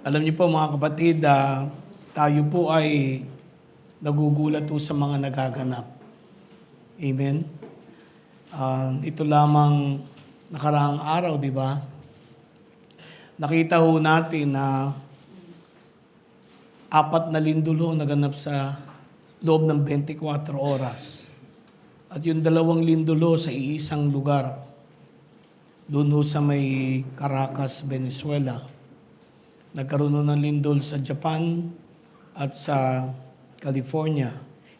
Alam niyo po mga kapatid, tayo po ay nagugulat po sa mga nagaganap. Amen? Ito lamang nakaraang araw, di ba? Nakita ho natin na 4 na lindol ho naganap sa loob ng 24 oras. At yung 2 lindol ho sa iisang lugar. Doon ho sa may Caracas, Venezuela. Nagkaroon ng lindol sa Japan at sa California.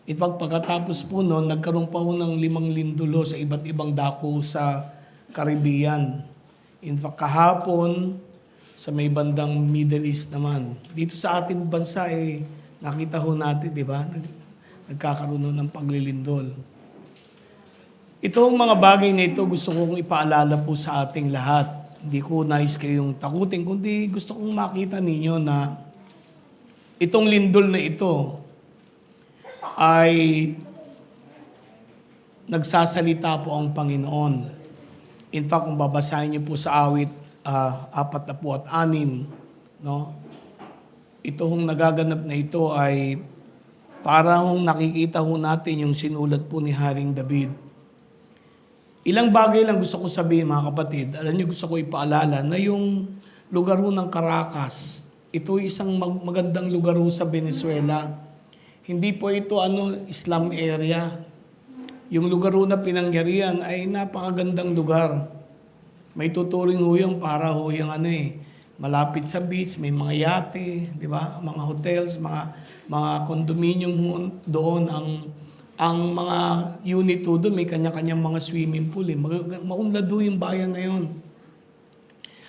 In fact, pagkatapos po noon, nagkaroon pa ho ng 5 lindol sa iba't ibang dako sa Caribbean. In fact, kahapon, sa may bandang Middle East naman. Dito sa ating bansa, nakita ho natin, di ba? Nagkakaroon ng paglilindol. Itong mga bagay na ito, gusto kong ipaalala po sa ating lahat. Hindi ko nais kayong takutin, kundi gusto kong makita ninyo na itong lindol na ito ay nagsasalita po ang Panginoon. In fact, kung babasahin niyo po sa awit 46, no? Ito hong nagaganap na ito ay para hong nakikita ho natin yung sinulat po ni Haring David. Ilang bagay lang gusto ko sabihin mga kapatid. Alam niyo, gusto ko ipaalala na yung lugar ho ng Caracas, ito isang magandang lugar ho sa Venezuela. Hindi po ito Islam area. Yung lugar ho na pinangyarihan ay napakagandang lugar. May tuturing ho yung para ho yung malapit sa beach, may mga yate, di ba? Mga hotels, mga condominium ho doon. Ang mga unit ho doon, may kanya-kanyang mga swimming pool. Maunlad ho yung bayan na yun.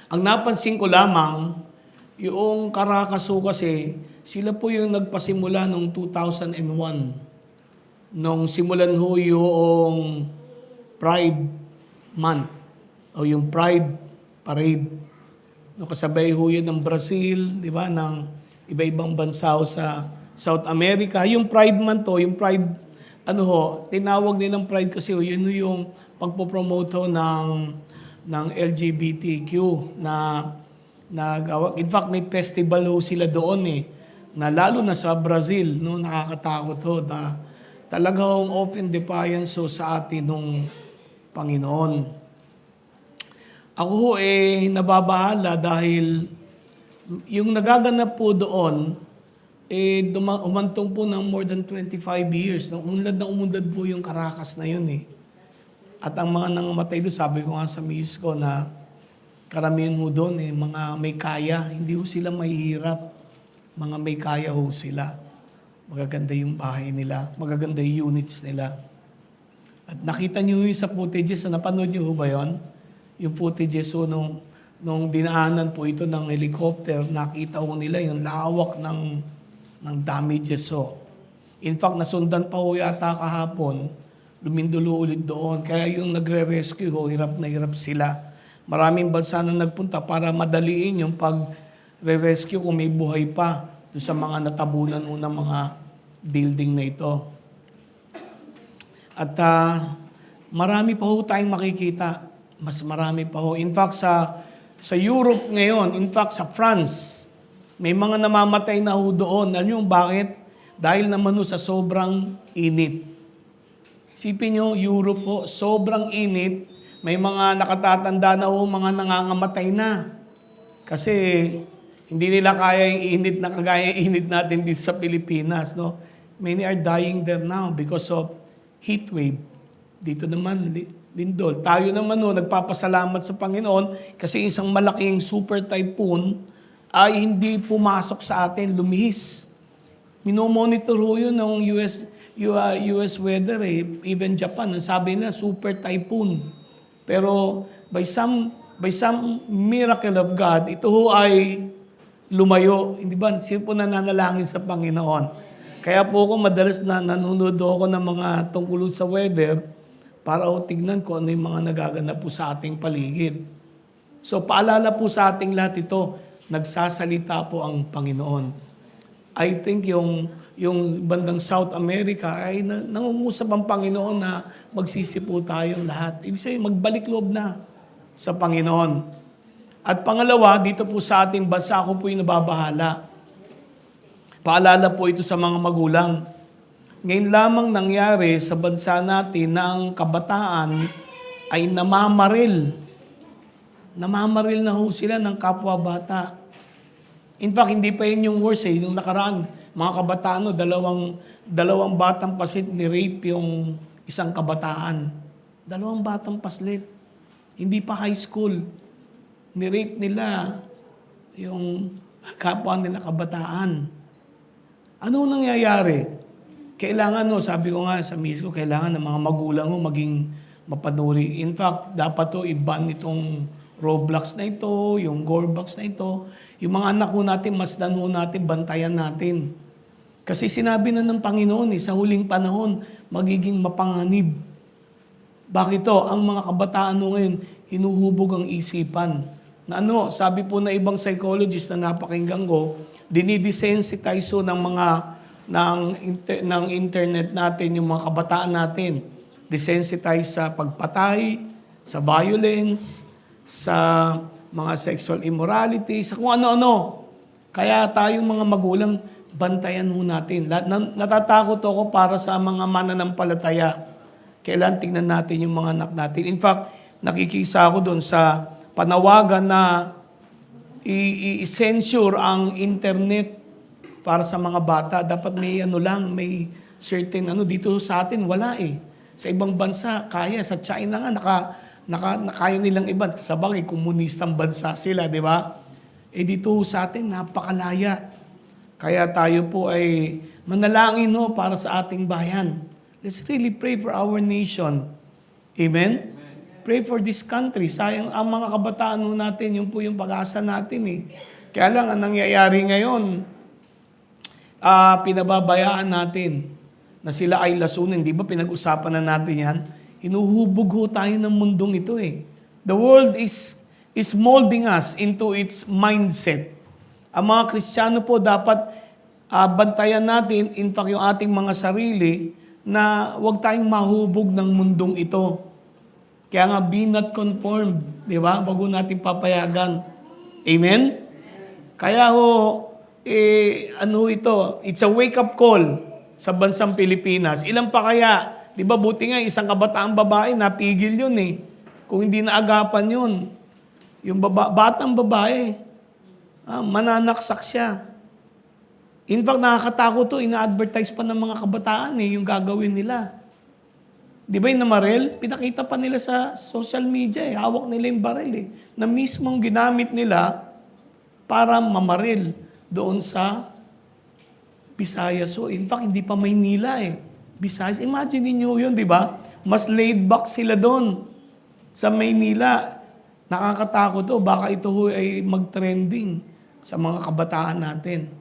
Ang napansin ko lamang, yung Caracas ho kasi, sila po yung nagpasimula noong 2001. Nung simulan ho yung Pride Month o yung Pride Parade. No, kasabay ho yun ng Brazil, di ba, ng iba-ibang bansa ho sa South America. Yung Pride Month yung Pride, tinawag din ng Pride kasi yun yung pagpopromote ho ng LGBTQ na in fact may festival ho sila doon na lalo na sa Brazil, no, nakakatakot ho na talagang open defiance ho sa atin nung Panginoon. Ako ho nababahala dahil yung nagaganap po doon umantong po ng more than 25 years. Umunlad po yung Caracas na yun At ang mga nangamatay doon, sabi ko nga sa miss ko na karamihan ho doon mga may kaya. Hindi ho sila mahihirap. Mga may kaya ho sila. Magaganda yung bahay nila. Magaganda yung units nila. At nakita niyo yung sa footages, napanood niyo ho ba yun? Yung footages ho nung dinaanan po ito ng helicopter, nakita ho nila yung lawak ng damages ho. In fact, nasundan pa ho yata kahapon, lumindulo ulit doon. Kaya yung nagre-rescue ho, hirap na hirap sila. Maraming bansa na nagpunta para madaliin yung pag-rescue kung may buhay pa doon sa mga natabunan ho ng mga building na ito. At marami pa ho tayong makikita. Mas marami pa ho. In fact, sa Europe ngayon, in fact, sa France, may mga namamatay na ho doon. Alam niyo bakit? Dahil naman ho sa sobrang init. Isipin niyo, Europe po, sobrang init. May mga nakatatanda na ho, mga nangangamatay na. Kasi hindi nila kaya yung init na kagaya yung init natin dito sa Pilipinas. No? Many are dying there now because of heat wave. Dito naman, lindol. Tayo naman nagpapasalamat sa Panginoon kasi isang malaking super typhoon ay hindi pumasok sa atin, lumihis. Minomonitor ho yun ng US weather even Japan. Ang sabi na super typhoon. Pero by some miracle of God, ito ho ay lumayo. Hindi ba? Sino po nananalangin sa Panginoon? Kaya po ako madalas na nanonood ako ng mga tungkol sa weather para tignan ko ano yung mga nagaganap po sa ating paligid. So paalala po sa ating lahat ito, nagsasalita po ang Panginoon. I think yung bandang South America ay nangungusap ang Panginoon na magsisi po tayong lahat. Ibig sabihin, magbalik loob na sa Panginoon. At pangalawa, dito po sa ating bansa, ako po yung nababahala. Paalala po ito sa mga magulang. Ngayon lamang nangyari sa bansa natin na ang kabataan ay namamaril. Namamaril na ho sila ng kapwa-bata. In fact, hindi pa yun yung worst eh. Yung nakaraan, mga kabataan, dalawang batang paslit ni-rape yung isang kabataan. Dalawang batang paslit. Hindi pa high school. Ni-rape nila yung kapwa nila kabataan. Ano nangyayari? Kailangan, sabi ko nga sa miss ko, kailangan ng mga magulang maging mapanuri. In fact, dapat i-ban itong Roblox na ito, yung Gorebox na ito. Yung mga anak natin, masdan natin, bantayan natin. Kasi sinabi na ng Panginoon, sa huling panahon, magiging mapanganib. Bakit ito? Ang mga kabataan ngayon, hinuhubog ang isipan. Na sabi po na ibang psychologist na napakinggan ko, dinidesensitize ng internet natin, yung mga kabataan natin. Desensitize sa pagpatay, sa violence, sa mga sexual immorality, sa kung ano-ano. Kaya tayong mga magulang, bantayan natin. Natatakot ako para sa mga mananampalataya. Kailan tingnan natin yung mga anak natin. In fact, nakikisa ako doon sa panawagan na i-censure ang internet para sa mga bata. Dapat may certain dito sa atin wala eh. Sa ibang bansa kaya, sa China nga kaya nilang iba. Sabagay komunistang bansa sila, di ba? Dito sa atin napakalaya. Kaya tayo po ay manalangin para sa ating bayan. Let's really pray for our nation. Amen? Pray for this country. Sayang ang mga kabataan natin, yun po yung pag-asa natin eh. Kaya lang, ang nangyayari ngayon, pinababayaan natin na sila ay lasunin. Di ba pinag-usapan na natin yan? Hinuhubog tayo ng mundong ito eh. The world is molding us into its mindset. Ang mga Kristiyano po dapat bantayan natin, in fact yung ating mga sarili, na huwag tayong mahubog ng mundong ito. Kaya nga, be not conformed. Di ba? Bago natin papayagan. Amen? Kaya ito, it's a wake-up call sa bansang Pilipinas. Ilan pa kaya? Di ba buti nga, isang kabataang babae, napigil yun eh. Kung hindi naagapan yun. Yung batang babae, mananaksak siya. In fact, nakakatakot to, ina-advertise pa ng mga kabataan yung gagawin nila. Di ba yung namaril? Pinakita pa nila sa social media hawak nila yung baril na mismong ginamit nila para mamaril doon sa Visayas. So, in fact, hindi pa Maynila Visayas. Imagine niyo yun, di ba? Mas laid back sila doon sa Maynila. Nakakatakot baka ito ay mag-trending sa mga kabataan natin.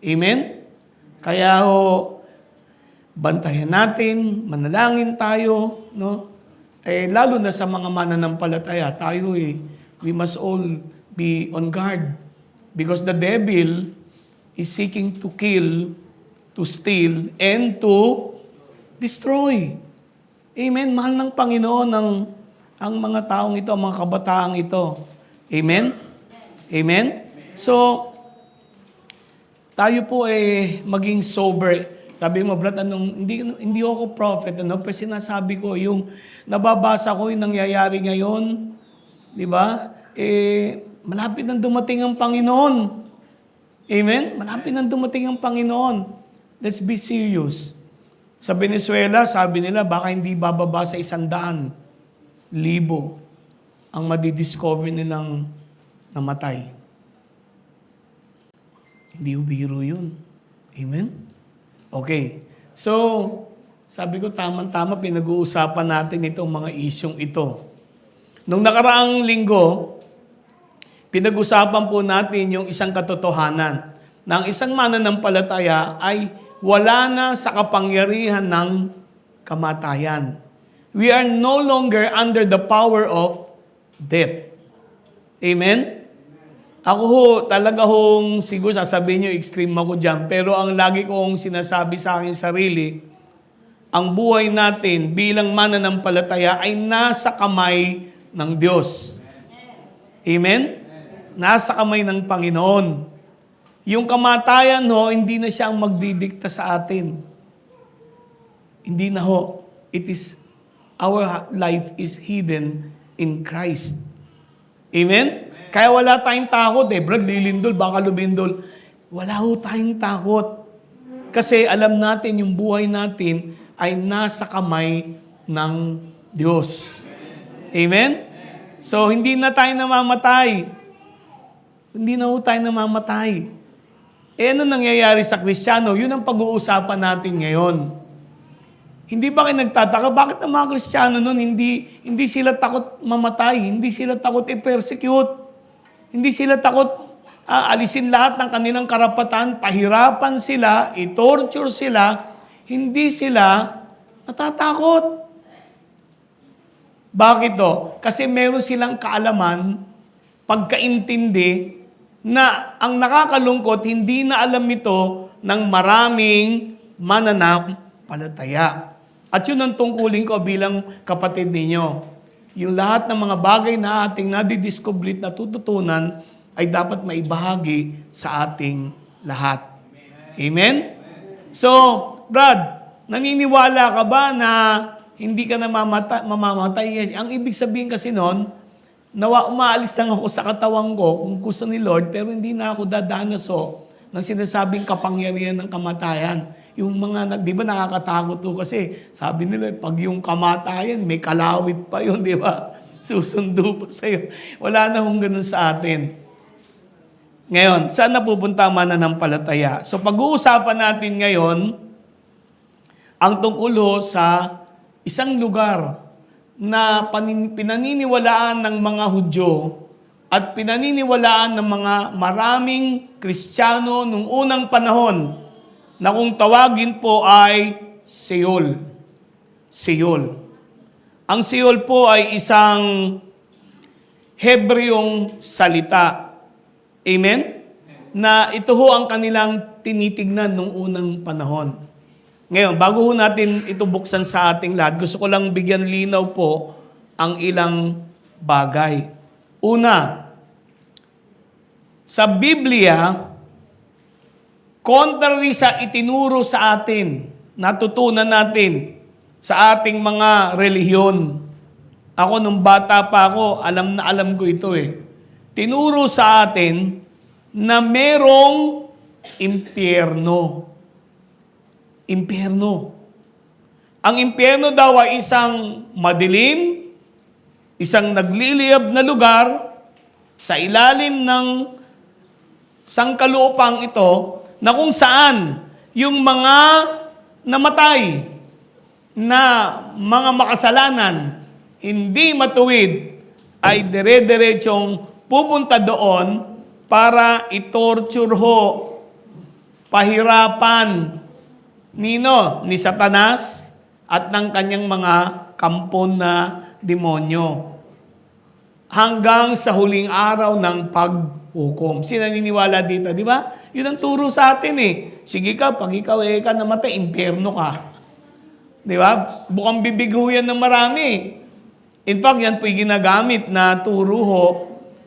Amen? Kaya bantayan natin, manalangin tayo, no? Lalo na sa mga mananampalataya, tayo we must all be on guard. Because the devil is seeking to kill, to steal, and to destroy. Amen? Mahal ng Panginoon ang mga taong ito, ang mga kabataang ito. Amen? Amen? So, tayo po maging sober. Sabi mo, Brad, hindi ako prophet, pero sinasabi ko, yung nababasa ko, yung nangyayari ngayon, di ba? Malapit nang dumating ang Panginoon. Amen? Malapit nang dumating ang Panginoon. Let's be serious. Sa Venezuela, sabi nila, baka hindi bababa sa 100,000 ang madidiscover nilang namatay. Hindi biro yun. Amen? Okay. So, sabi ko, tamang-tama, pinag-uusapan natin itong mga isyong ito. Nung nakaraang linggo, pinag-usapan po natin yung isang katotohanan na ang isang mananampalataya ay wala na sa kapangyarihan ng kamatayan. We are no longer under the power of death. Amen? Ako talaga siguro sasabihin nyo, extreme ako dyan, pero ang lagi kong sinasabi sa akin sarili, ang buhay natin bilang mananampalataya ay nasa kamay ng Diyos. Amen? nasa kamay ng Panginoon. Yung kamatayan ho, hindi na siya ang magdidikta sa atin. Hindi na ho. Our life is hidden in Christ. Amen? Kaya wala tayong takot Brad, lilindol, baka lumindol. Wala ho tayong takot. Kasi alam natin, yung buhay natin ay nasa kamay ng Diyos. Amen? So, hindi na tayo namamatay. Hindi na ho tayo namamatay. Ano nangyayari sa Kristiyano? Yun ang pag-uusapan natin ngayon. Hindi ba kayo nagtataka? Bakit ang mga Kristiyano nun, hindi sila takot mamatay, hindi sila takot i-persecute, hindi sila takot alisin lahat ng kanilang karapatan, pahirapan sila, i-torture sila, hindi sila natatakot. Bakit to? Kasi meron silang kaalaman, pagkaintindi, na ang nakakalungkot, hindi na alam ito ng maraming mananampalataya. At yun ang tungkulin ko bilang kapatid ninyo. Yung lahat ng mga bagay na ating nadidiscover, natututunan, ay dapat maibahagi sa ating lahat. Amen? So, Brad, naniniwala ka ba na hindi ka na mamamatay? Ang ibig sabihin kasi nun, umaalis lang ako sa katawan ko kung gusto ni Lord, pero hindi na ako dadanas ng sinasabing kapangyarihan ng kamatayan. Yung mga, di ba nakakatakot to kasi sabi nila, pag yung kamatayan, may kalawit pa yun, di ba? Susundo pa sa'yo. Wala na hong ganun sa atin. Ngayon, saan napupunta ang mananampalataya? So pag-uusapan natin ngayon, ang tungkol sa isang lugar na pinaniniwalaan ng mga Hudyo at pinaniniwalaan ng mga maraming Kristiyano nung unang panahon na kung tawagin po ay Seol. Seol. Ang Seol po ay isang Hebreong salita. Amen? Na ito ho ang kanilang tinitignan nung unang panahon. Ngayon, bago ho natin ito buksan sa ating lahat, gusto ko lang bigyan linaw po ang ilang bagay. Una, sa Biblia, contrary sa itinuro sa atin, natutunan natin sa ating mga relihiyon. Ako nung bata pa ako, alam na alam ko ito Tinuro sa atin na merong impyerno. Impyerno. Ang impyerno daw ay isang madilim, isang nagliliyab na lugar sa ilalim ng sangkalupang ito na kung saan yung mga namatay na mga makasalanan, hindi matuwid, ay dire-diretsong pupunta doon para i-torture ho, pahirapan ni Satanas at ng kanyang mga kampon na demonyo. Hanggang sa huling araw ng paghukom. Sino naniniwala dito, di ba? Yun ang turo sa atin Sige ka, pag ikaw ka namatay, impyerno ka. Di ba? Bukang bibig ho yan ng marami. In fact, yan po'y ginagamit na turo ho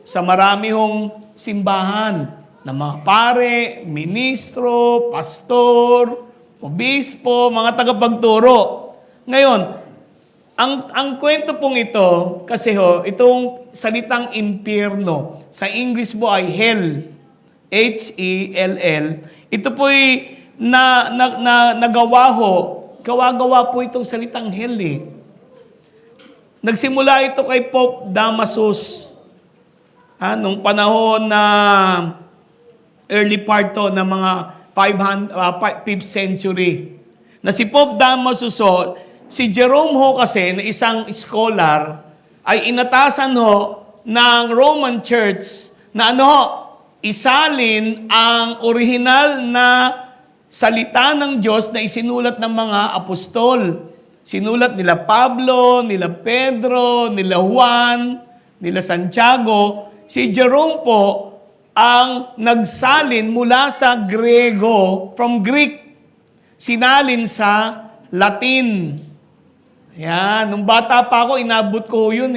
sa marami hong simbahan na mga pare, ministro, pastor, obispo, mga tagapagturo. Ngayon, ang kwento pong ito, kasi itong salitang impyerno, sa English po ay hell, H-E-L-L. Ito po'y nagawa gawa-gawa po itong salitang hell Nagsimula ito kay Pope Damasus. Nung panahon na early part to ng mga 5th century. Na si Pope Damasus si Jerome kasi na isang scholar ay inatasan ng Roman Church na isalin ang orihinal na salita ng Diyos na isinulat ng mga apostol. Sinulat nila Pablo, nila Pedro, nila Juan, nila Santiago. Si Jerome po ang nagsalin mula sa Grego, from Greek, sinalin sa Latin. Ayan, nung bata pa ako, inabot ko yun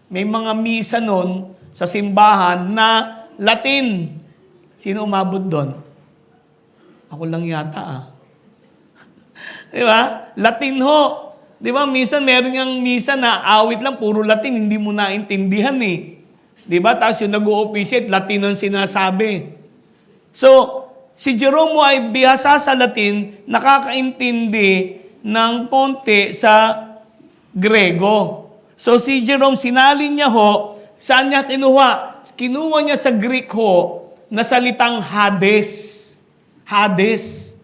May mga misa nun sa simbahan na Latin. Sino umabot doon? Ako lang yata Di ba? Latin ho. Di ba? Minsan meron yung misa na awit lang, puro Latin, hindi mo naintindihan eh. Di ba? Tapos yung nag-o-officiate, Latin ang sinasabi. So, si Jerome ay bihasa sa Latin, nakakaintindi ng konti sa Grego. So, si Jerome, sinalin niya ho, saan niya kinuha? Kinuha niya sa Greek ho, na salitang Hades. Hades.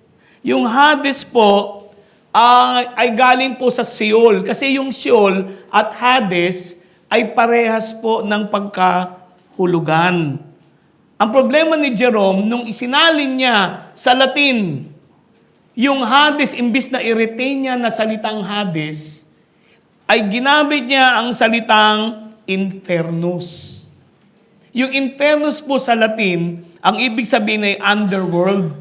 Yung Hades po, ay galing po sa Sheol. Kasi yung Sheol at Hades ay parehas po ng pagkahulugan. Ang problema ni Jerome, nung isinalin niya sa Latin, yung Hades, imbis na i-retain niya na salitang Hades, ay ginamit niya ang salitang Infernus. Yung Infernus po sa Latin, ang ibig sabihin ay underworld.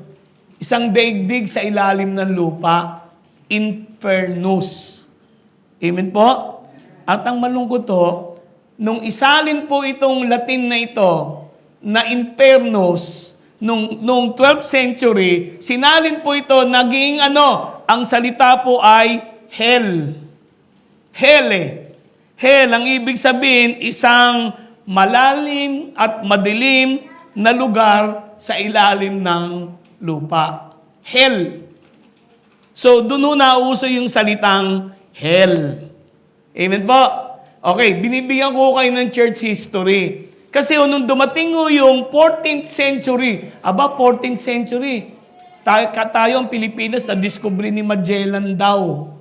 Isang daigdig sa ilalim ng lupa. Infernus. Amen po? At ang malungkot to, nung isalin po itong Latin na ito, na Infernus, nung 12th century, sinalin po ito, naging ang salita po ay Hell. Hell Hell, ang ibig sabihin, isang malalim at madilim na lugar sa ilalim ng lupa. Hell. So, doon nauso yung salitang hell. Amen po? Okay, binibigyan ko kayo ng church history. Kasi nung dumating yung 14th century, 14th century, tayo ang Pilipinas, na-discover ni Magellan daw.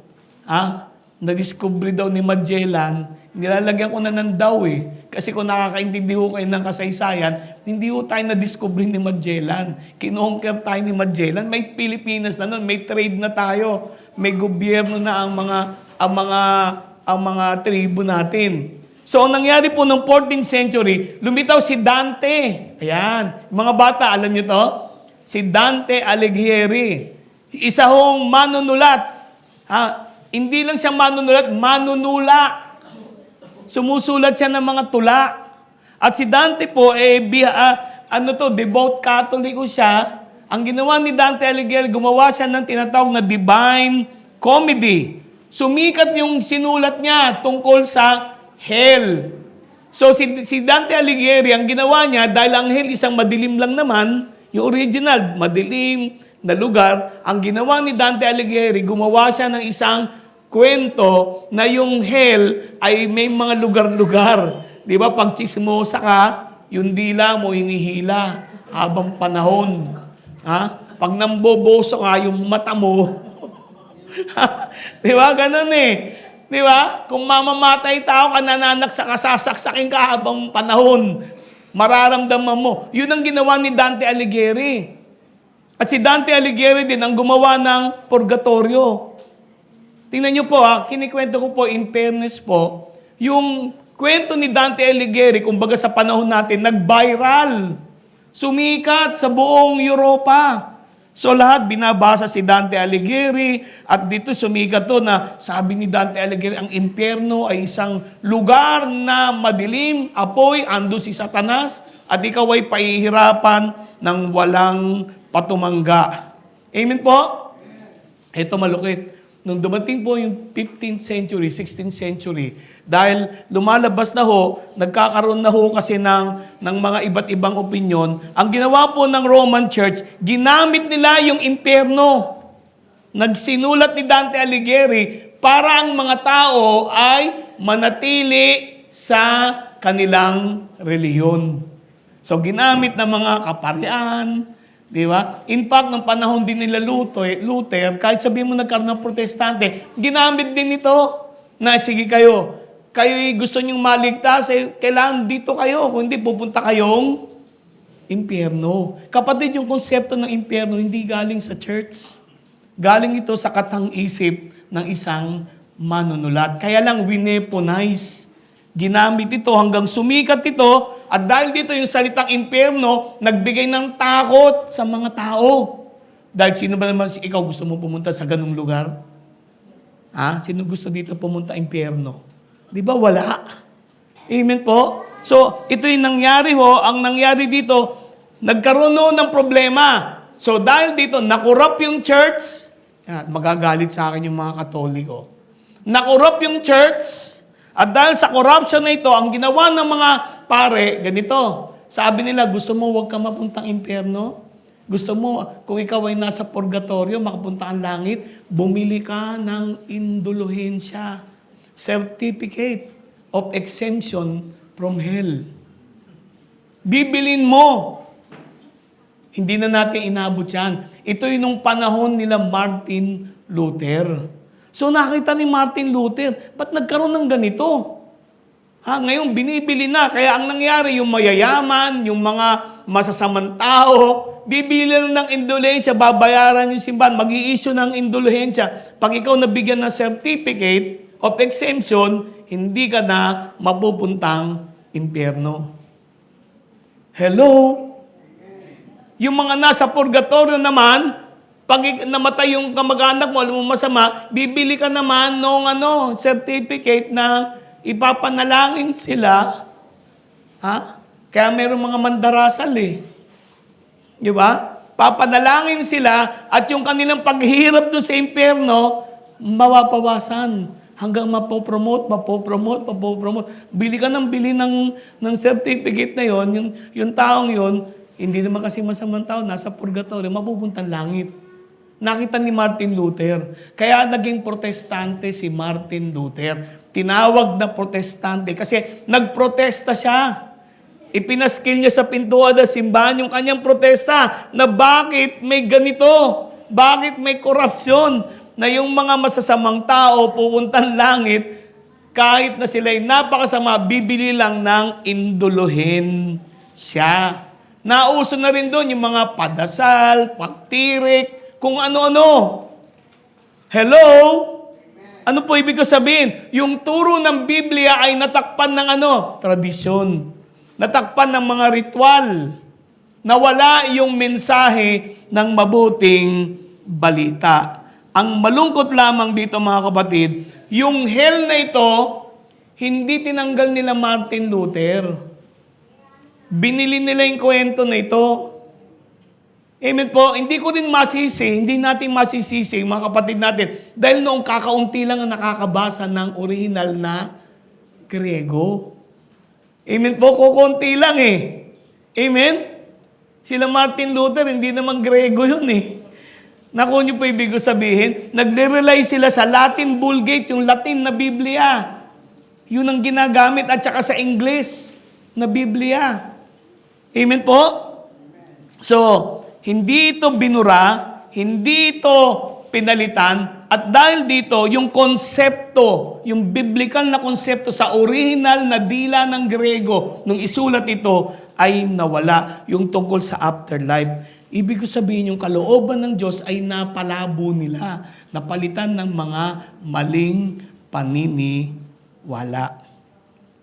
Na-discover daw ni Magellan, nilalagyan ko na ng daw Kasi kung nakakaintindi ko kayo ng kasaysayan, hindi ko tayo na-discover ni Magellan. Kinonquer tayo ni Magellan. May Pilipinas na nun, may trade na tayo, may gobyerno na ang mga tribu natin. So, ang nangyari po noong 14th century, lumitaw si Dante. Ayan. Mga bata, alam niyo to? Si Dante Alighieri. Isa hong manunulat. Hindi lang siya manunulat, manunula. Sumusulat siya ng mga tula. At si Dante po, devout Katoliko siya. Ang ginawa ni Dante Alighieri, gumawa siya ng tinatawag na Divine Comedy. Sumikat yung sinulat niya tungkol sa hell. So si Dante Alighieri, ang ginawa niya, dahil ang hell isang madilim lang naman, yung original, madilim na lugar, ang ginawa ni Dante Alighieri, gumawa siya ng isang kwento na yung hell ay may mga lugar-lugar. Di ba? Pag chismosa ka, yung dila mo hinihila habang panahon. Pag namboboso ka, yung mata mo. Di ba? Ganun Di ba? Kung mamamatay tao ka, nananak sa kasasaksakin ka habang panahon, mararamdaman mo. Yun ang ginawa ni Dante Alighieri. At si Dante Alighieri din ang gumawa ng purgatorio. Tingnan niyo po kinikwento ko po in fairness po, yung kwento ni Dante Alighieri, kumbaga sa panahon natin, nag-viral. Sumikat sa buong Europa. So lahat binabasa si Dante Alighieri at dito sumikat to na sabi ni Dante Alighieri, ang impyerno ay isang lugar na madilim, apoy, ando si Satanas at ikaw ay pahihirapan ng walang patumangga. Amen po? Ito malukit. Nung dumating po yung 15th century, 16th century, dahil lumalabas na nagkakaroon na kasi ng mga iba't ibang opinyon, ang ginawa po ng Roman Church, ginamit nila yung impyerno. Nagsinulat ni Dante Alighieri para ang mga tao ay manatili sa kanilang reliyon. So ginamit ng mga kaparian, di ba? In fact, ng panahon din nila Luther, kahit sabihin mo nagkaroon ng protestante, ginamit din ito na sige kayo gusto nyong maligtas, kailangan dito kayo, kung hindi pupunta kayong impyerno. Kapatid, yung konsepto ng impyerno hindi galing sa church. Galing ito sa katang-isip ng isang manunulat. Kaya lang wineponize. Ginamit ito hanggang sumikat ito. At dahil dito yung salitang impyerno, nagbigay ng takot sa mga tao. Dahil sino ba naman, ikaw gusto mo pumunta sa ganung lugar? Sino gusto dito pumunta impyerno? Di ba wala? Amen po? So, ito yung nangyari ho. Ang nangyari dito, nagkaroon ho ng problema. So, dahil dito, nakurap yung church. Yan, magagalit sa akin yung mga Katoliko. Nakurap yung church. At dahil sa corruption na ito, ang ginawa ng mga pare, ganito. Sabi nila, gusto mo huwag ka mapuntang impyerno? Gusto mo, kung ikaw ay nasa purgatorio, makapunta kang langit, bumili ka ng indulhensya. Certificate of exemption from hell. Bibilin mo. Hindi na natin inabot yan. Ito yung nung panahon nila Martin Luther. So nakita ni Martin Luther, ba't nagkaroon ng ganito? Ngayon, binibili na. Kaya ang nangyari, yung mayayaman, yung mga masasamang tao, bibili lang ng indulhensya, babayaran yung simbahan, mag-i-issue ng indulhensya. Pag ikaw nabigyan ng certificate of exemption, hindi ka na mapupuntang impyerno. Hello? Yung mga nasa purgatorio naman, pag namatay yung kamag-anak mo, alam mo masama, bibili ka naman ng certificate na ipapanalangin sila. Kaya mayroong mga mandarasal Di ba? Papanalangin sila at yung kanilang paghihirap doon sa impyerno, mapapawasan hanggang mapopromote. Bili ka ng bili ng certificate na yon, yung taong yon, hindi naman kasi masamang tao, nasa purgatorio, mapupuntang langit. Nakita ni Martin Luther. Kaya naging protestante si Martin Luther. Tinawag na protestante kasi nagprotesta siya. Ipinaskil niya sa pintuan ng simbahan yung kanyang protesta na bakit may ganito, bakit may korupsyon na yung mga masasamang tao pupuntang langit kahit na sila'y napakasama, bibili lang ng indulhensya. Nauso na rin doon yung mga padasal, pagtirik, kung ano-ano. Hello? Ano po ibig ko sabihin? Yung turo ng Biblia ay natakpan ng tradisyon. Natakpan ng mga ritual. Nawala yung mensahe ng mabuting balita. Ang malungkot lamang dito mga kapatid, yung hell na ito, hindi tinanggal nila Martin Luther. Binili nila yung kwento na ito. Amen po. Hindi ko din hindi natin masisisi, mga kapatid natin, dahil noong kakaunti lang ang nakakabasa ng original na Griego. Amen po, kukunti lang Amen? Sila Martin Luther, hindi naman Griego yun Naku niyo po ibig sabihin, nagre-rely sila sa Latin Vulgate, yung Latin na Biblia. Yun ang ginagamit at saka sa English na Biblia. Amen po? So, hindi ito binura, hindi ito pinalitan, at dahil dito, yung konsepto, yung biblical na konsepto sa original na dila ng Grego, nung isulat ito, ay nawala yung tungkol sa afterlife. Ibig sabihin, yung kalooban ng Diyos ay napalabo nila, napalitan ng mga maling paniniwala.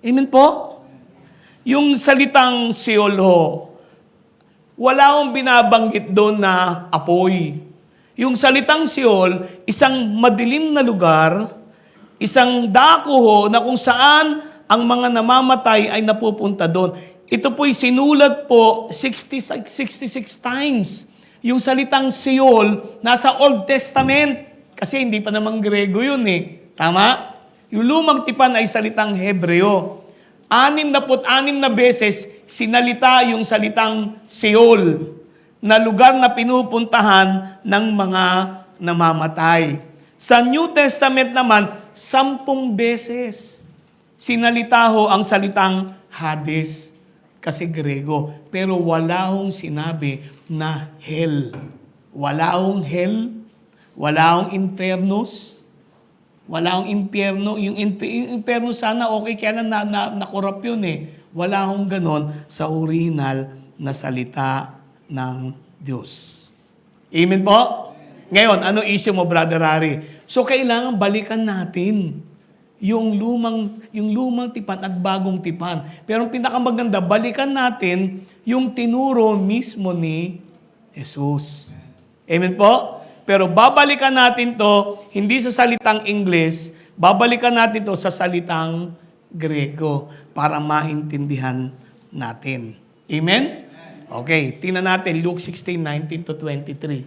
Amen po? Yung salitang Sheol wala akong binabanggit doon na apoy. Yung salitang Sheol, isang madilim na lugar, isang dako na kung saan ang mga namamatay ay napupunta doon. Ito po'y sinulat po 66 times. Yung salitang Sheol, nasa Old Testament. Kasi hindi pa naman Grego yun Tama? Yung lumang tipan ay salitang Hebreo. 66 na beses sinalita yung salitang Sheol na lugar na pinupuntahan ng mga namamatay. Sa New Testament naman, 10 beses sinalita ang salitang Hades kasi Grego. Pero wala sinabi na hell. Wala hell, wala infernos, wala impyerno. Yung impyerno sana okay, kaya na-corrupt yun Wala ganon sa original na salita ng Diyos. Amen po? Ngayon, ano issue mo, Brother Harry? So, kailangan balikan natin yung lumang tipan at bagong tipan. Pero ang pinakamaganda, balikan natin yung tinuro mismo ni Jesus. Amen po? Pero babalikan natin to, hindi sa salitang English, babalikan natin to sa salitang Grego para maintindihan natin. Amen? Okay, tingnan natin Luke 16:19 to 23.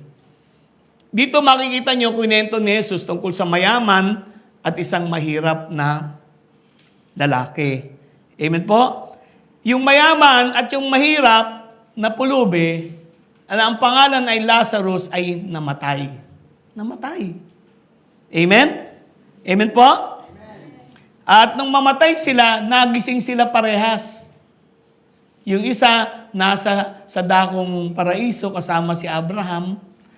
Dito makikita nyo kwento ni Jesus tungkol sa mayaman at isang mahirap na lalaki. Amen po? Yung mayaman at yung mahirap na pulubi, ang pangalan ay Lazarus ay namatay. Namatay. Amen? Amen po? At nung mamatay sila, nagising sila parehas. Yung isa, nasa sa dakong paraiso kasama si Abraham.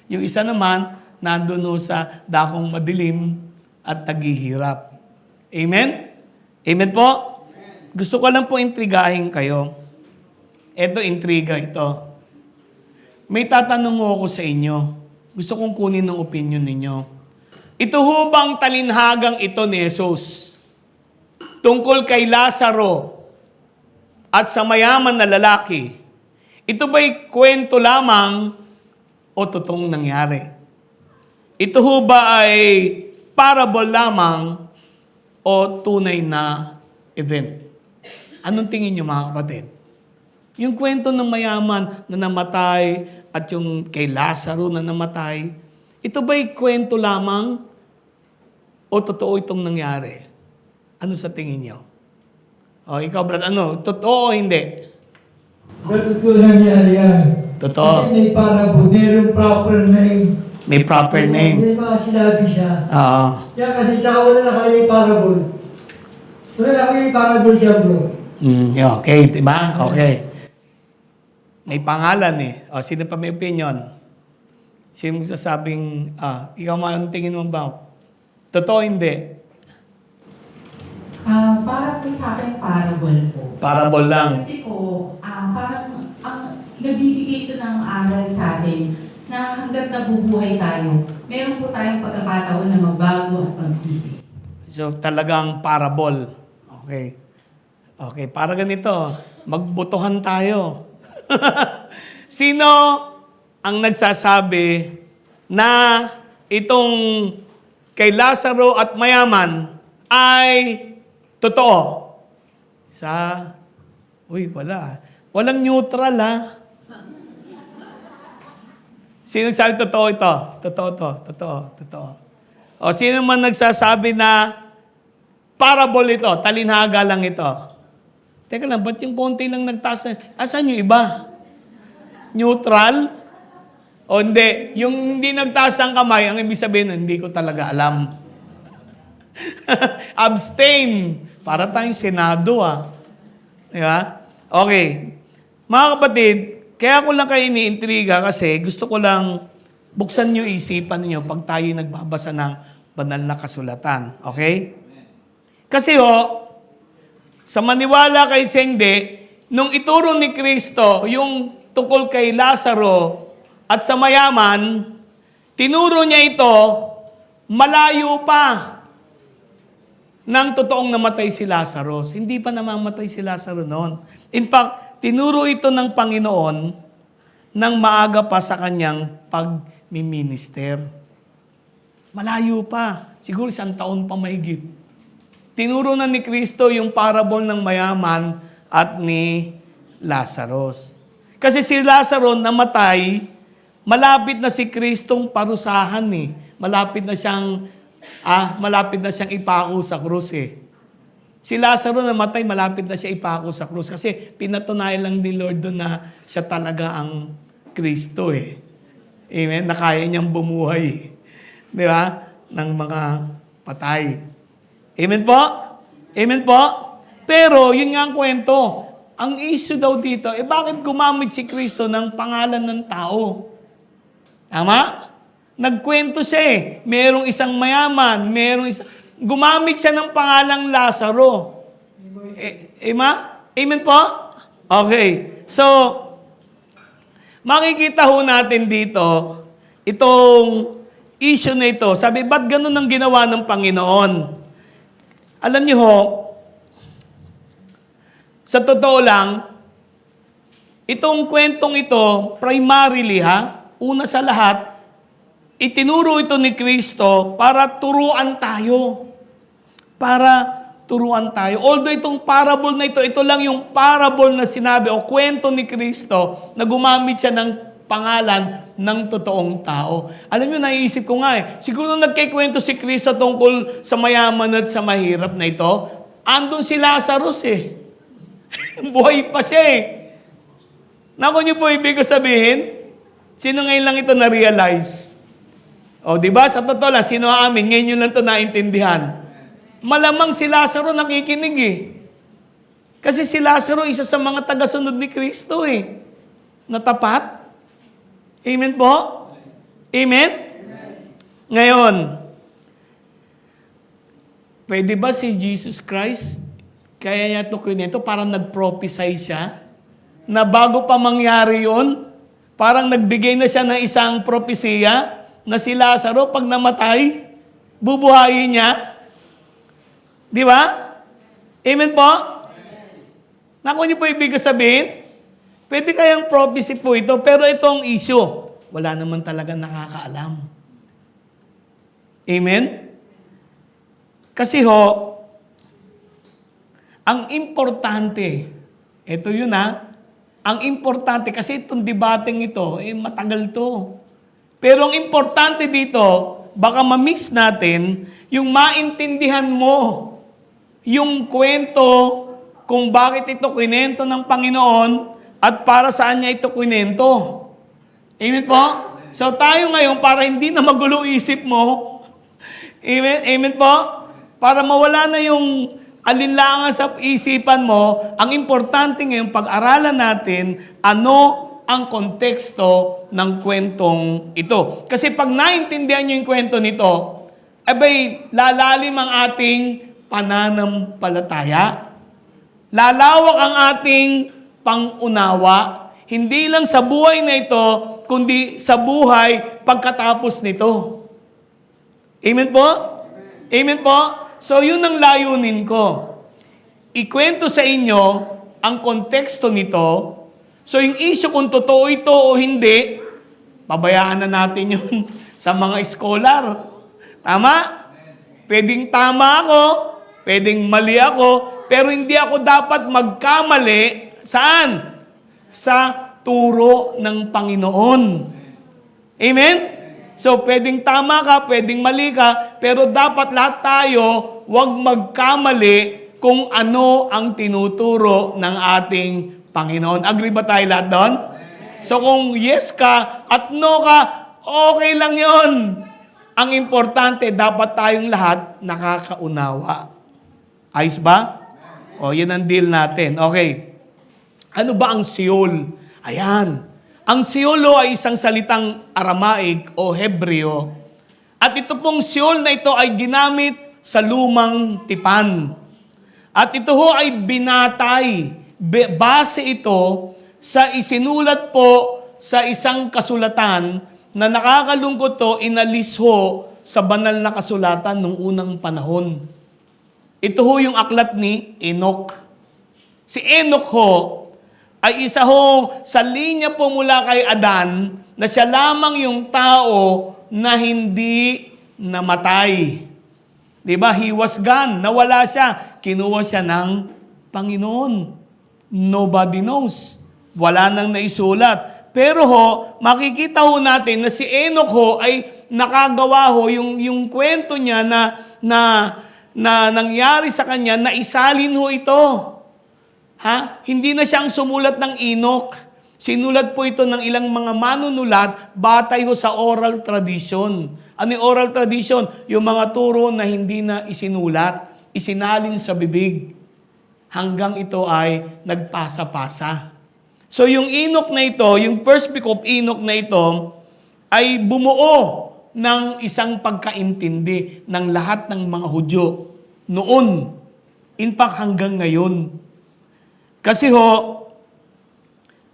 Yung isa naman, nandun sa dakong madilim at naghihirap. Amen? Amen po? Gusto ko lang po intrigahin kayo. Ito, intriga ito. May tatanong ako sa inyo. Gusto kong kunin ng opinion ninyo. Ito ho bang talinhagang ito ni Jesus? Tungkol kay Lazaro at sa mayaman na lalaki. Ito ba'y kwento lamang o totoong nangyari? Ito ho ba ay parable lamang o tunay na event? Anong tingin niyo mga kapatid? Yung kwento ng mayaman na namatay at yung kay Lazaro na namatay, ito ba'y kwento lamang o totoo itong nangyari? Ano sa tingin niyo? O, ikaw, Brad, ano? Totoo o hindi? Pero totoo nangyari yan. Totoo. Kasi may parable, mayroong proper name. May proper name. May mga sinabi siya. Oo. Yan kasi tsaka wala nakalagay parable. Wala nakalagay parable siya, bro. Okay, diba? Okay. May pangalan eh. O, sino pa may opinion? Sino sasabing, ikaw anong tingin mo ba? Totoo hindi? Para po sa akin, parable po. Parable lang. Kasi po, parang nagbibigay ito ng aral sa atin na hanggat nabubuhay tayo, meron po tayong pagkakataon na magbago at magsisi. So, talagang parable. Okay. Okay, para ganito, magbotohan tayo. Sino ang nagsasabi na itong kay Lazaro at mayaman ay totoo? Wala. Walang neutral, ha? Sino sabi totoo ito? Totoo. O sino man nagsasabi na parable ito, talinhaga lang ito? Teka lang, ba't yung konti lang nagtaas? Asan yung iba? Neutral? O hindi? Yung hindi nagtaas ang kamay, ang ibig sabihin, hindi ko talaga alam. Abstain. Para tayong Senado, Di ba? Okay. Mga kapatid, kaya ko lang kayo iniintriga kasi gusto ko lang buksan nyo isipan niyo pag tayo nagbabasa ng banal na kasulatan. Okay? Kasi sa maniwala kay Sende, nung ituro ni Kristo yung tungkol kay Lazaro at sa mayaman, tinuro niya ito malayo pa nang totoong namatay si Lazaro. Hindi pa namamatay si Lazaro noon. In fact, tinuro ito ng Panginoon nang maaga pa sa kanyang pagmiminister. Malayo pa. Siguro 1 taon pa mahigit. Tinuro na ni Kristo yung parable ng mayaman at ni Lazarus. Kasi si Lazaro namatay, malapit na si Kristong parusahan eh. Malapit na siyang ipako sa krus eh. Si Lazaro namatay, malapit na siya ipako sa krus kasi pinatunayan lang ni Lord doon na siya talaga ang Kristo eh. Amen? Na kaya niyang bumuhay. Di ba? Ng mga patay. Amen po? Amen po? Pero, yun nga ang kwento. Ang issue daw dito, bakit gumamit si Kristo ng pangalan ng tao? Tama? Nagkwento siya eh. Merong isang mayaman, gumamit siya ng pangalang Lazaro. Amen po? Okay. So, makikita ho natin dito, itong issue na ito. Sabi, ba't ganun ang ginawa ng Panginoon? Alam niyo ho, sa totoo lang, itong kwentong ito, primarily una sa lahat, itinuro ito ni Kristo para turuan tayo. Para turuan tayo. Although itong parable na ito lang yung parable na sinabi o kwento ni Kristo na gumamit siya ng pangalan ng totoong tao. Alam niyo, naiisip ko nga siguro nung nagkikwento si Kristo tungkol sa mayaman at sa mahirap na ito, andun si Lazarus Buhay pa siya Naku niyo po, ibig ko sabihin, sino ngayon lang ito na-realize? O, di ba? Sa totoo lang, sino amin? Ngayon yun lang ito naintindihan. Malamang si Lazaro nakikinig Kasi si Lazaro, isa sa mga tagasunod ni Kristo na tapat. Amen po? Amen? Ngayon, pwede ba si Jesus Christ, kaya niya ito kinento, parang nag-prophesy siya, na bago pa mangyari yun, parang nagbigay na siya ng isang propesiya, na si Lazaro, pag namatay, bubuhayin niya. Di ba? Amen po? Naku niyo po ibig sabihin? Pwede kayang prophecy po ito, pero itong issue, wala naman talaga nakakaalam. Amen? Kasi ang importante, ito yun ang importante, kasi itong debating ito, matagal to. Pero ang importante dito, baka ma-miss natin, yung maintindihan mo, yung kwento, kung bakit ito kwento ng Panginoon, at para saan niya ito kwento. Amen po? So tayo ngayon, para hindi na magulo isip mo, amen po? Para mawala na yung alinlangan sa isipan mo, ang importante ngayon, pag-aralan natin, ano ang konteksto ng kwentong ito. Kasi pag naintindihan nyo yung kwento nito, lalalim ang ating pananampalataya. Lalawak ang ating pangunawa, hindi lang sa buhay na ito, kundi sa buhay pagkatapos nito. Amen po? Amen po? So, yun ang layunin ko. Ikwento sa inyo ang konteksto nito. So, yung issue kung totoo ito o hindi, pabayaan na natin yun sa mga scholar. Tama? Pwedeng tama ako, pwedeng mali ako, pero hindi ako dapat magkamali. Saan? Sa turo ng Panginoon. Amen? So, pwedeng tama ka, pwedeng mali ka, pero dapat lahat tayo huwag magkamali kung ano ang tinuturo ng ating Panginoon. Agree ba tayo lahat doon? So, kung yes ka at no ka, okay lang yon. Ang importante, dapat tayong lahat nakakaunawa. Ayos ba? O, yan ang deal natin. Okay. Ano ba ang Sheol? Ayan. Ang Sheol ay isang salitang Aramaic o Hebreo. At ito pong Sheol na ito ay ginamit sa lumang tipan. At ito ay binatay. Base ito sa isinulat po sa isang kasulatan na nakakalungkot inalis sa banal na kasulatan nung unang panahon. Ito yung aklat ni Enoch. Si Enoch ay isa sa linya po mula kay Adan na siya lamang yung tao na hindi namatay. Diba? He was gone. Nawala siya. Kinuha siya ng Panginoon. Nobody knows. Wala nang naisulat. Pero makikita natin na si Enoch ay nakagawa yung kwento niya na nangyari sa kanya, na isalin ito. Hindi na siyang sumulat ng Enoch. Sinulat po ito ng ilang mga manunulat batay sa oral tradition. Ano yung oral tradition? Yung mga turo na hindi na isinulat, isinalin sa bibig. Hanggang ito ay nagpasa-pasa. So yung Enoch na ito, yung first book of Enoch na ito, ay bumuo ng isang pagkaintindi ng lahat ng mga Hudyo noon. In fact, hanggang ngayon. Kasi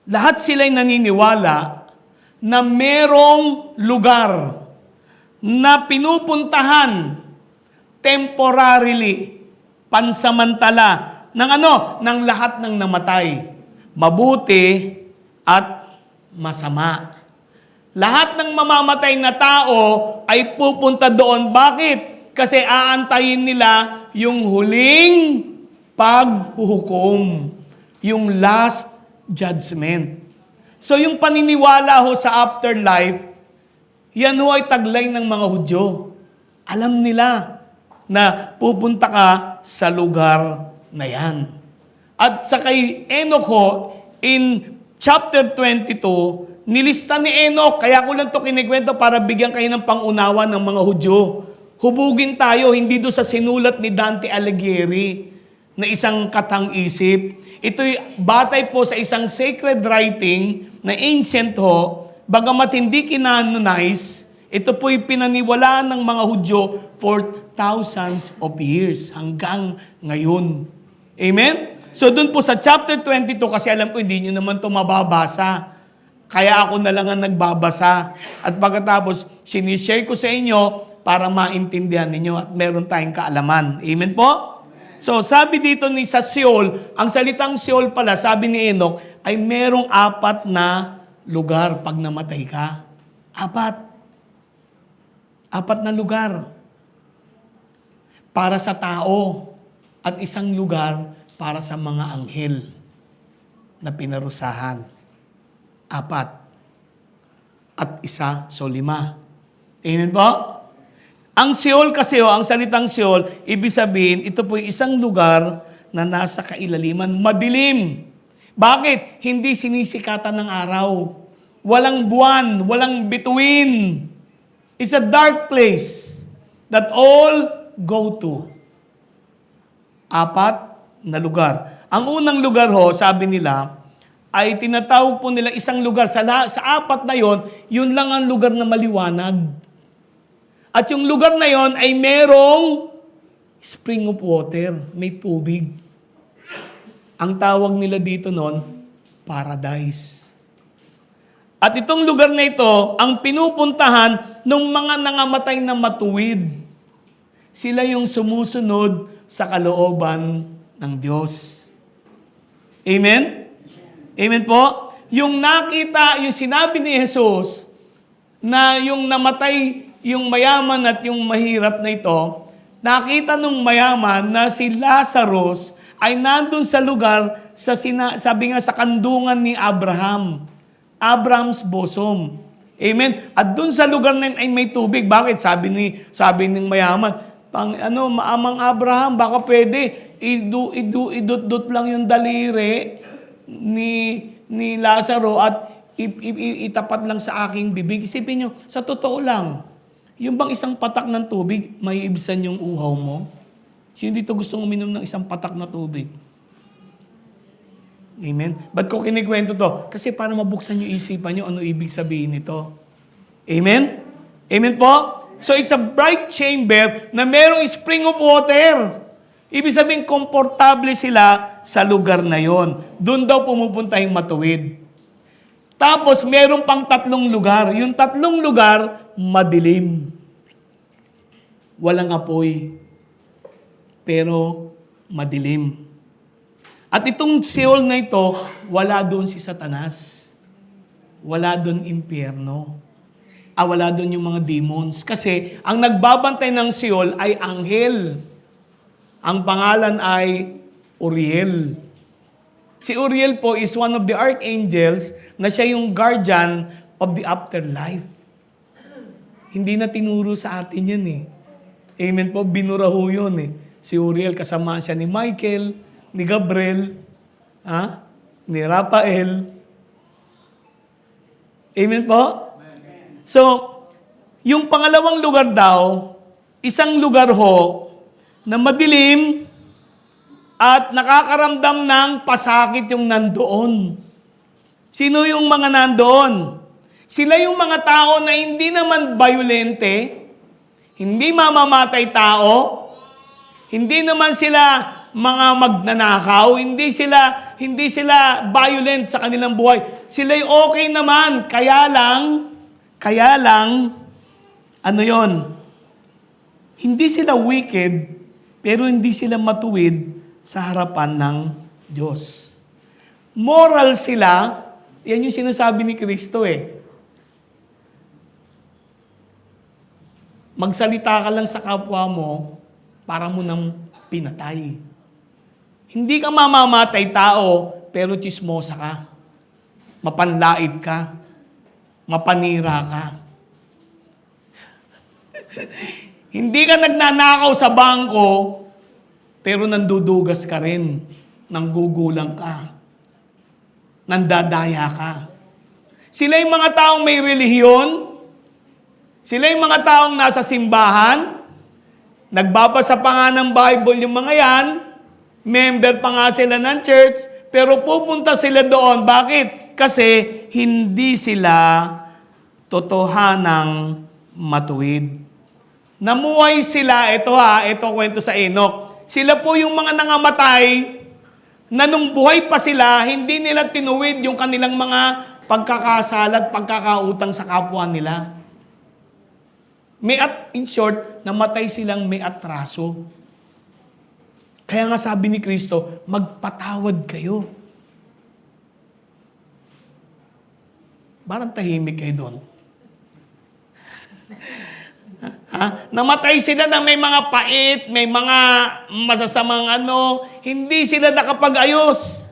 lahat sila'y naniniwala na merong lugar na pinupuntahan temporarily, pansamantala, ng lahat ng namatay. Mabuti at masama. Lahat ng mamamatay na tao ay pupunta doon. Bakit? Kasi aantayin nila yung huling paghuhukom. Yung last judgment. So yung paniniwala ho sa afterlife, yan ho ay taglay ng mga Hudyo. Alam nila na pupunta ka sa lugar na yan. At sa kay Enoch ho, in chapter 22, nilista ni Enoch, kaya ko lang ito kinikwento para bigyan kayo ng pangunawa ng mga Hudyo. Hubugin tayo, hindi do sa sinulat ni Dante Alighieri na isang katang-isip. Ito'y batay po sa isang sacred writing na ancient ho, bagamat hindi kinanonize, ito po'y pinaniwalaan ng mga Hudyo for thousands of years hanggang ngayon. Amen? So doon po sa chapter 22, kasi alam ko hindi nyo naman ito mababasa. Kaya ako na lang ang nagbabasa. At pagkatapos, sinishare ko sa inyo para maintindihan ninyo at meron tayong kaalaman. Amen po? So sabi dito ni sa Sheol, ang salitang Sheol pala, sabi ni Enoch, ay merong 4 na lugar pag namatay ka. 4. 4 na lugar para sa tao at isang lugar para sa mga anghel na pinarusahan. 4. At isa, so 5. Amen po? Ang Sheol kasi, ang salitang Sheol, ibig sabihin, ito po isang lugar na nasa kailaliman, madilim. Bakit? Hindi sinisikatan ng araw. Walang buwan, walang bituin. It's a dark place that all go to. 4 na lugar. Ang unang lugar ho, sabi nila, ay tinatawag po nila isang lugar. Sa 4 na yon, yun lang ang lugar na maliwanag. At yung lugar na yon ay merong spring of water, may tubig. Ang tawag nila dito noon, paradise. At itong lugar na ito, ang pinupuntahan ng mga nangamatay na matuwid. Sila yung sumusunod sa kalooban ng Diyos. Amen? Amen po? Yung nakita, yung sinabi ni Jesus, na yung namatay, yung mayaman at yung mahirap na ito, nakita nung mayaman na si Lazarus ay nandun sa lugar, sabi nga sa kandungan ni Abraham. Abraham's bosom. Amen? At dun sa lugar na yun ay may tubig. Bakit? Sabi ng mayaman, maamang Abraham, baka pwede, idut-dut lang yung daliri ni Lazaro at itapat lang sa aking bibig. Isipin nyo, sa totoo lang, yung bang isang patak ng tubig, may ibisan yung uhaw mo? Sino dito gustong uminom ng isang patak na tubig? Amen? Ba't ko kinikwento to? Kasi para mabuksan yung isipan nyo, ano ibig sabihin nito? Amen? Amen po? So it's a bright chamber na merong spring of water. Ibig sabihin, komportable sila sa lugar na yon. Doon daw pumupunta yung matuwid. Tapos, meron pang 3 lugar. Yung 3 lugar, madilim. Walang apoy. Pero, madilim. At itong Sheol na ito, wala doon si Satanas. Wala doon impyerno. Wala doon yung mga demons. Kasi, ang nagbabantay ng Sheol ay anghel. Ang pangalan ay Uriel. Si Uriel po is one of the archangels na siya yung guardian of the afterlife. Hindi na tinuro sa atin yan eh. Amen po, binura ho yun eh. Si Uriel, kasama siya ni Michael, ni Gabriel, ni Rafael. Amen po? So, yung pangalawang lugar daw, isang lugar ho, na madilim at nakakaramdam ng pasakit yung nandoon. Sino yung mga nandoon? Sila yung mga tao na hindi naman violente, hindi mamamatay tao, hindi naman sila mga magnanakaw, hindi sila violent sa kanilang buhay. Sila'y okay naman, kaya lang, ano yon? Hindi sila wicked, pero hindi sila matuwid sa harapan ng Diyos. Moral sila, yan yung sinasabi ni Kristo eh. Magsalita ka lang sa kapwa mo, para mo nang pinatay. Hindi ka mamamatay tao, pero chismosa ka. Mapanlait ka. Mapanira ka. Hindi ka nagnanakaw sa bangko, pero nandudugas ka rin. Nanggugulang ka. Nandadaya ka. Sila yung mga taong may relihiyon. Sila yung mga taong nasa simbahan. Nagbabasa pa nga ng Bible yung mga yan. Member pa nga sila ng church. Pero pupunta sila doon. Bakit? Kasi hindi sila totohanang matuwid. Namuhay sila, ito kwento sa Enoch. Sila po yung mga nangamatay na nung buhay pa sila, hindi nila tinuwid yung kanilang mga pagkakasala at pagkakautang sa kapwa nila. In short, namatay silang may atraso. Kaya nga sabi ni Kristo, magpatawad kayo. Parang tahimik kayo doon. Namatay sila na may mga pait, may mga masasamang hindi sila nakapag-ayos.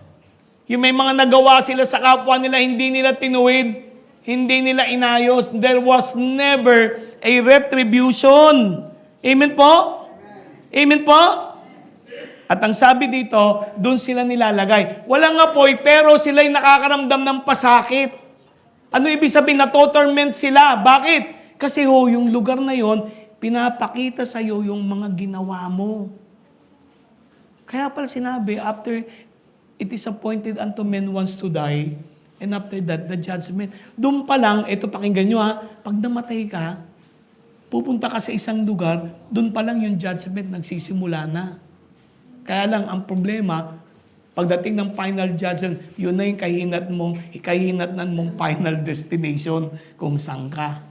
Yung may mga nagawa sila sa kapwa nila, hindi nila tinuwid, hindi nila inayos. There was never a retribution. Amen po? Amen po? At ang sabi dito, doon sila nilalagay. Walang apoy, pero sila'y nakakaramdam ng pasakit. Ano ibig sabihin? Natotorment sila. Bakit? Kasi yung lugar na yon, pinapakita sa iyo yung mga ginawa mo. Kaya pala sinabi, after it is appointed unto men once to die, and after that, the judgment. Doon pa lang, ito pakinggan nyo pag namatay ka, pupunta ka sa isang lugar, doon pa lang yung judgment nagsisimula na. Kaya lang, ang problema, pagdating ng final judgment, yun na yung kahinatnan mong final destination kung saan ka.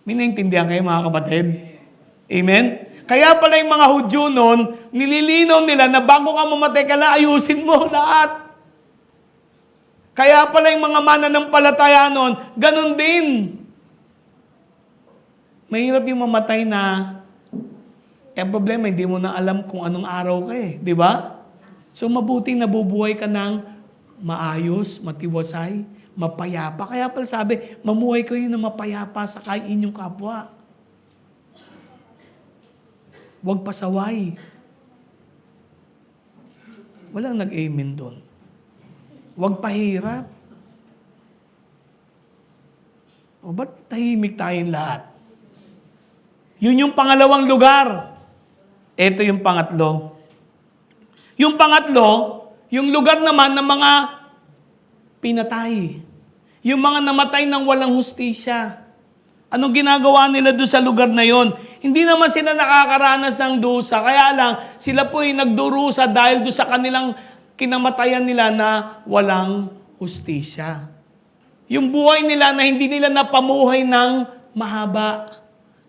May naintindihan kayo mga kapatid? Amen? Kaya pala yung mga Hudyo noon, nililinaw nila na bago ka mamatay ka na, ayusin mo lahat. Kaya pala yung mga mananampalataya noon, ganun din. Mahirap yung mamatay na, problema, hindi mo na alam kung anong araw ka di ba? So mabuting nabubuhay ka ng maayos, matiwasay, mapayapa. Kaya pala sabi, mamuhay kayo na mapayapa sa inyong kapwa. Huwag pasaway. Walang nag-amen doon. Huwag pahirap. O ba't tahimik tayong lahat? Yun yung pangalawang lugar. Ito yung pangatlo. Yung pangatlo, yung lugar naman ng mga pinatay. Yung mga namatay ng walang hustisya. Anong ginagawa nila doon sa lugar na yon? Hindi naman sila nakakaranas ng dusa. Kaya lang, sila po ay nagdurusa dahil doon sa kanilang kinamatayan nila na walang hustisya. Yung buhay nila na hindi nila napamuhay ng mahaba.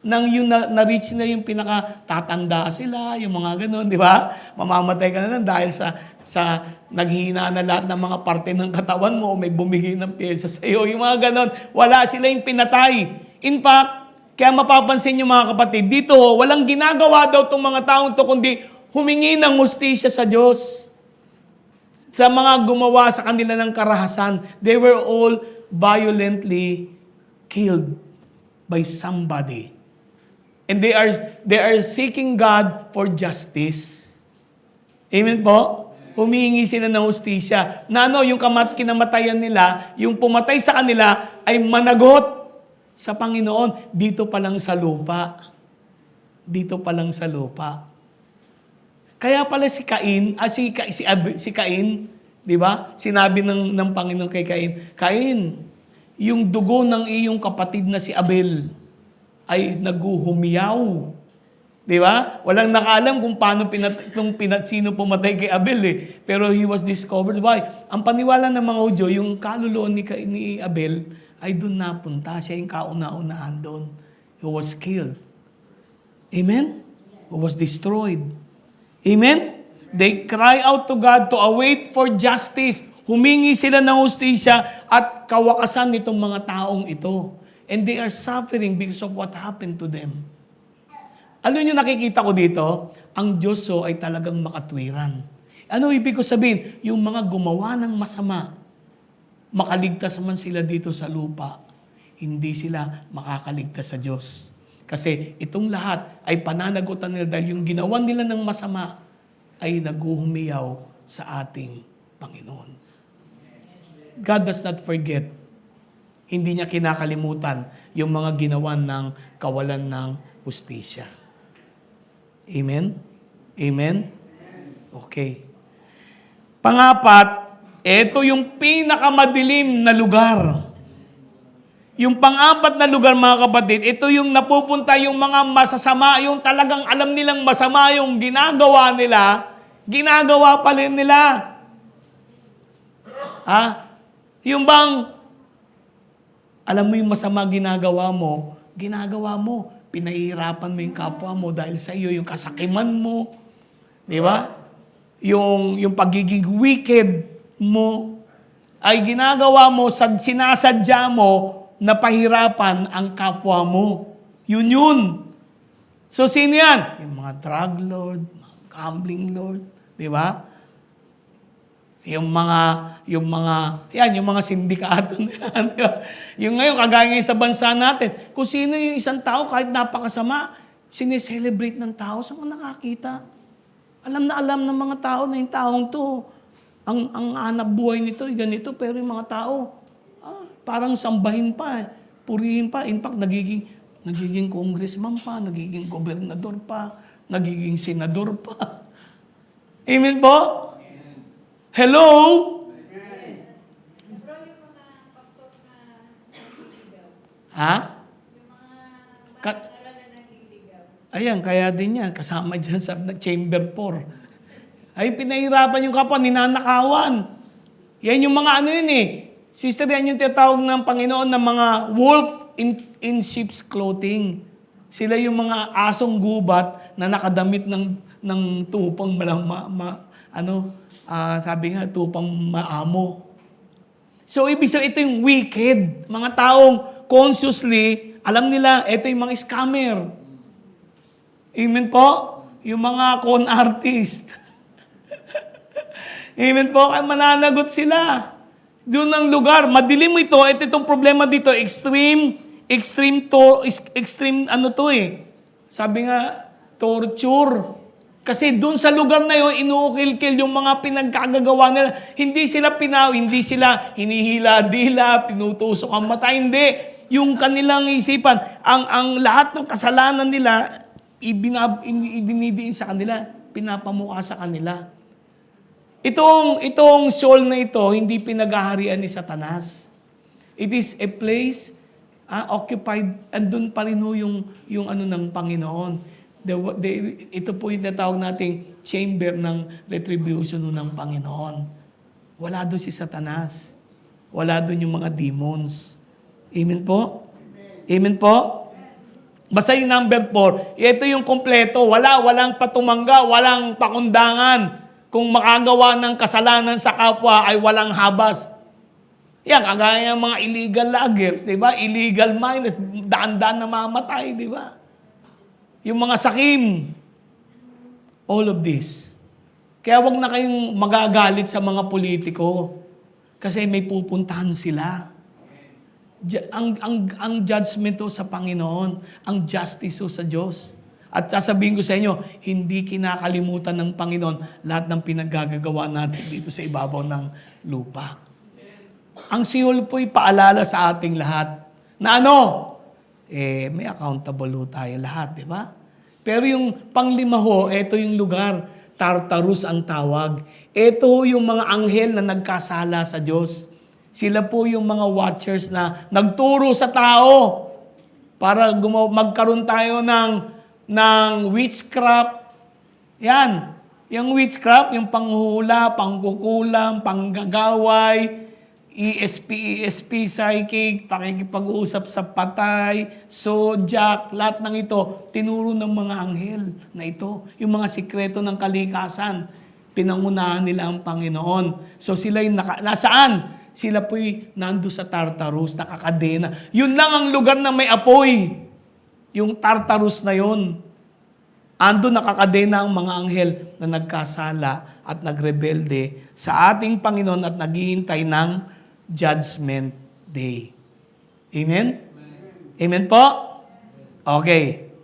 Nang yung na-reach na yung pinaka-tatanda sila, yung mga ganun, di ba? Mamamatay ka na lang dahil sa naghihina na lahat ng mga parte ng katawan mo, may bumigay ng pyesa sa iyo, yung mga ganun. Wala sila yung pinatay. In fact, kaya mapapansin nyo mga kapatid, dito walang ginagawa daw itong mga taong to, kundi humingi ng hustisya sa Diyos. Sa mga gumawa sa kanila ng karahasan, they were all violently killed by somebody. And they are seeking God for justice. Amen po? Humihingi sila ng hustisya. Na yung kinamatayan nila, yung pumatay sa kanila ay managot sa Panginoon dito pa lang sa lupa. Dito pa lang sa lupa. Kaya pala si Cain, si Cain, di ba? Sinabi ng Panginoon kay Cain, Cain, yung dugo ng iyong kapatid na si Abel ay naguhumiyaw. Di ba? Walang nakaalam kung paano sino pumatay kay Abel Pero he was discovered. Why? Ang paniwala ng mga Hudyo, yung kaluluwa ni Abel ay doon napunta. Siya yung kauna-unahan doon. He was killed. Amen? He was destroyed. Amen? They cry out to God to await for justice. Humingi sila ng hustisya at kawakasan nitong mga taong ito. And they are suffering because of what happened to them. Ano yung nakikita ko dito? Ang Diyos ay talagang makatwiran. Ano ibig ko sabihin? Yung mga gumawa ng masama, makaligtas man sila dito sa lupa, hindi sila makakaligtas sa Diyos. Kasi itong lahat ay pananagutan nila dahil yung ginawa nila ng masama ay naghuhumiyaw sa ating Panginoon. God does not forget. Hindi niya kinakalimutan yung mga ginawa ng kawalan ng hustisya. Amen? Amen? Okay. Pangapat, ito yung pinakamadilim na lugar. Yung pang-apat na lugar, mga kapatid, ito yung napupunta yung mga masasama, yung talagang alam nilang masama yung ginagawa nila, ginagawa pa rin nila. Yung bang, alam mo yung masama ginagawa mo, pinahihirapan mo yung kapwa mo dahil sa iyo, yung kasakiman mo, di ba? Yung pagiging wicked mo, ay ginagawa mo, sinasadya mo, na pahirapan ang kapwa mo. Yun. So, sino yan? Yung mga drug lord, mga gambling lord, di ba? Yung mga sindikato nila. Yung ngayon, kagaya ngayon sa bansa natin, kung sino yung isang tao, kahit napakasama, sineselebrate ng tao, saan ka nakakita? Alam na alam ng mga tao na yung taong to, ang hanap buhay nito, ganito, pero yung mga tao, parang sambahin pa, purihin pa. In fact, nagiging congressman pa, nagiging gobernador pa, nagiging senador pa. Amen po? Amen. Hello? Amen. Bro, yung mga pastor na nagliligaw. Ha? Yung mga Ka- aral na nagliligaw. Ayan, kaya din yan. Kasama dyan sa chamber 4. Ay, pinahirapan yung kapwa, ninanakawan. Yan yung mga ano yun eh. Sister, yan yung tinatawag ng Panginoon ng mga wolf in sheep's clothing. Sila yung mga asong gubat na nakadamit ng tupang sabi nga, tupang maamo. So, ibig sabihin, ito yung wicked. Mga taong consciously, alam nila, ito yung mga scammer. Amen po? Yung mga con artist. Amen po? Kaya mananagot sila. Doon ang lugar. Madilim mo ito. Ito itong problema dito. Extreme Sabi nga, torture. Kasi doon sa lugar na yun, inuukil-kil yung mga pinagkagagawa nila. Hindi sila hinihila-dila, pinutusok ang mata. Hindi. Yung kanilang isipan, ang lahat ng kasalanan nila, idinidiin sa kanila, pinapamukha sa kanila. Itong soul na ito, hindi pinaghaharian ni Satanas. It is a place occupied, andun pa rin yung ano ng Panginoon. Ito po yung natawag nating chamber ng retribution ng Panginoon. Wala doon si Satanas. Wala doon yung mga demons. Amen po? Amen po? Basta yung number 4, ito yung kompleto. Walang patumangga, walang pakundangan. Kung makagawa ng kasalanan sa kapwa ay walang habas. Yan, kagaya ng mga illegal loggers, di ba? Illegal miners, daan-daan na mamatay, di ba? Yung mga sakim. All of this. Kaya wag na kayong magagalit sa mga politiko. Kasi may pupuntahan sila. Ang judgment sa Panginoon, ang justice sa Diyos. At sasabihin ko sa inyo, hindi kinakalimutan ng Panginoon lahat ng pinaggagawa natin dito sa ibabaw ng lupa. Ang Seol po'y paalala sa ating lahat na may accountable tayo lahat, di ba? Pero yung panglima ito yung lugar, Tartarus ang tawag. Ito yung mga anghel na nagkasala sa Diyos. Sila po yung mga watchers na nagturo sa tao para magkaroon tayo ng witchcraft. Yan. Yung witchcraft, yung panghula, pangkukulam, panggagaway, ESP, psychic, pakikipag-usap sa patay, zodiac, lahat ng ito, tinuro ng mga anghel na ito. Yung mga sikreto ng kalikasan, pinangunahan nila ang Panginoon. So sila yung nasaan? Sila po'y nando sa Tartarus, nakakadena. Yun lang ang lugar na may apoy. Yung Tartarus na yun. ando nakakadena ang mga anghel na nagkasala at nagrebelde sa ating Panginoon at naghihintay ng Judgment Day. Amen? Amen po? Okay.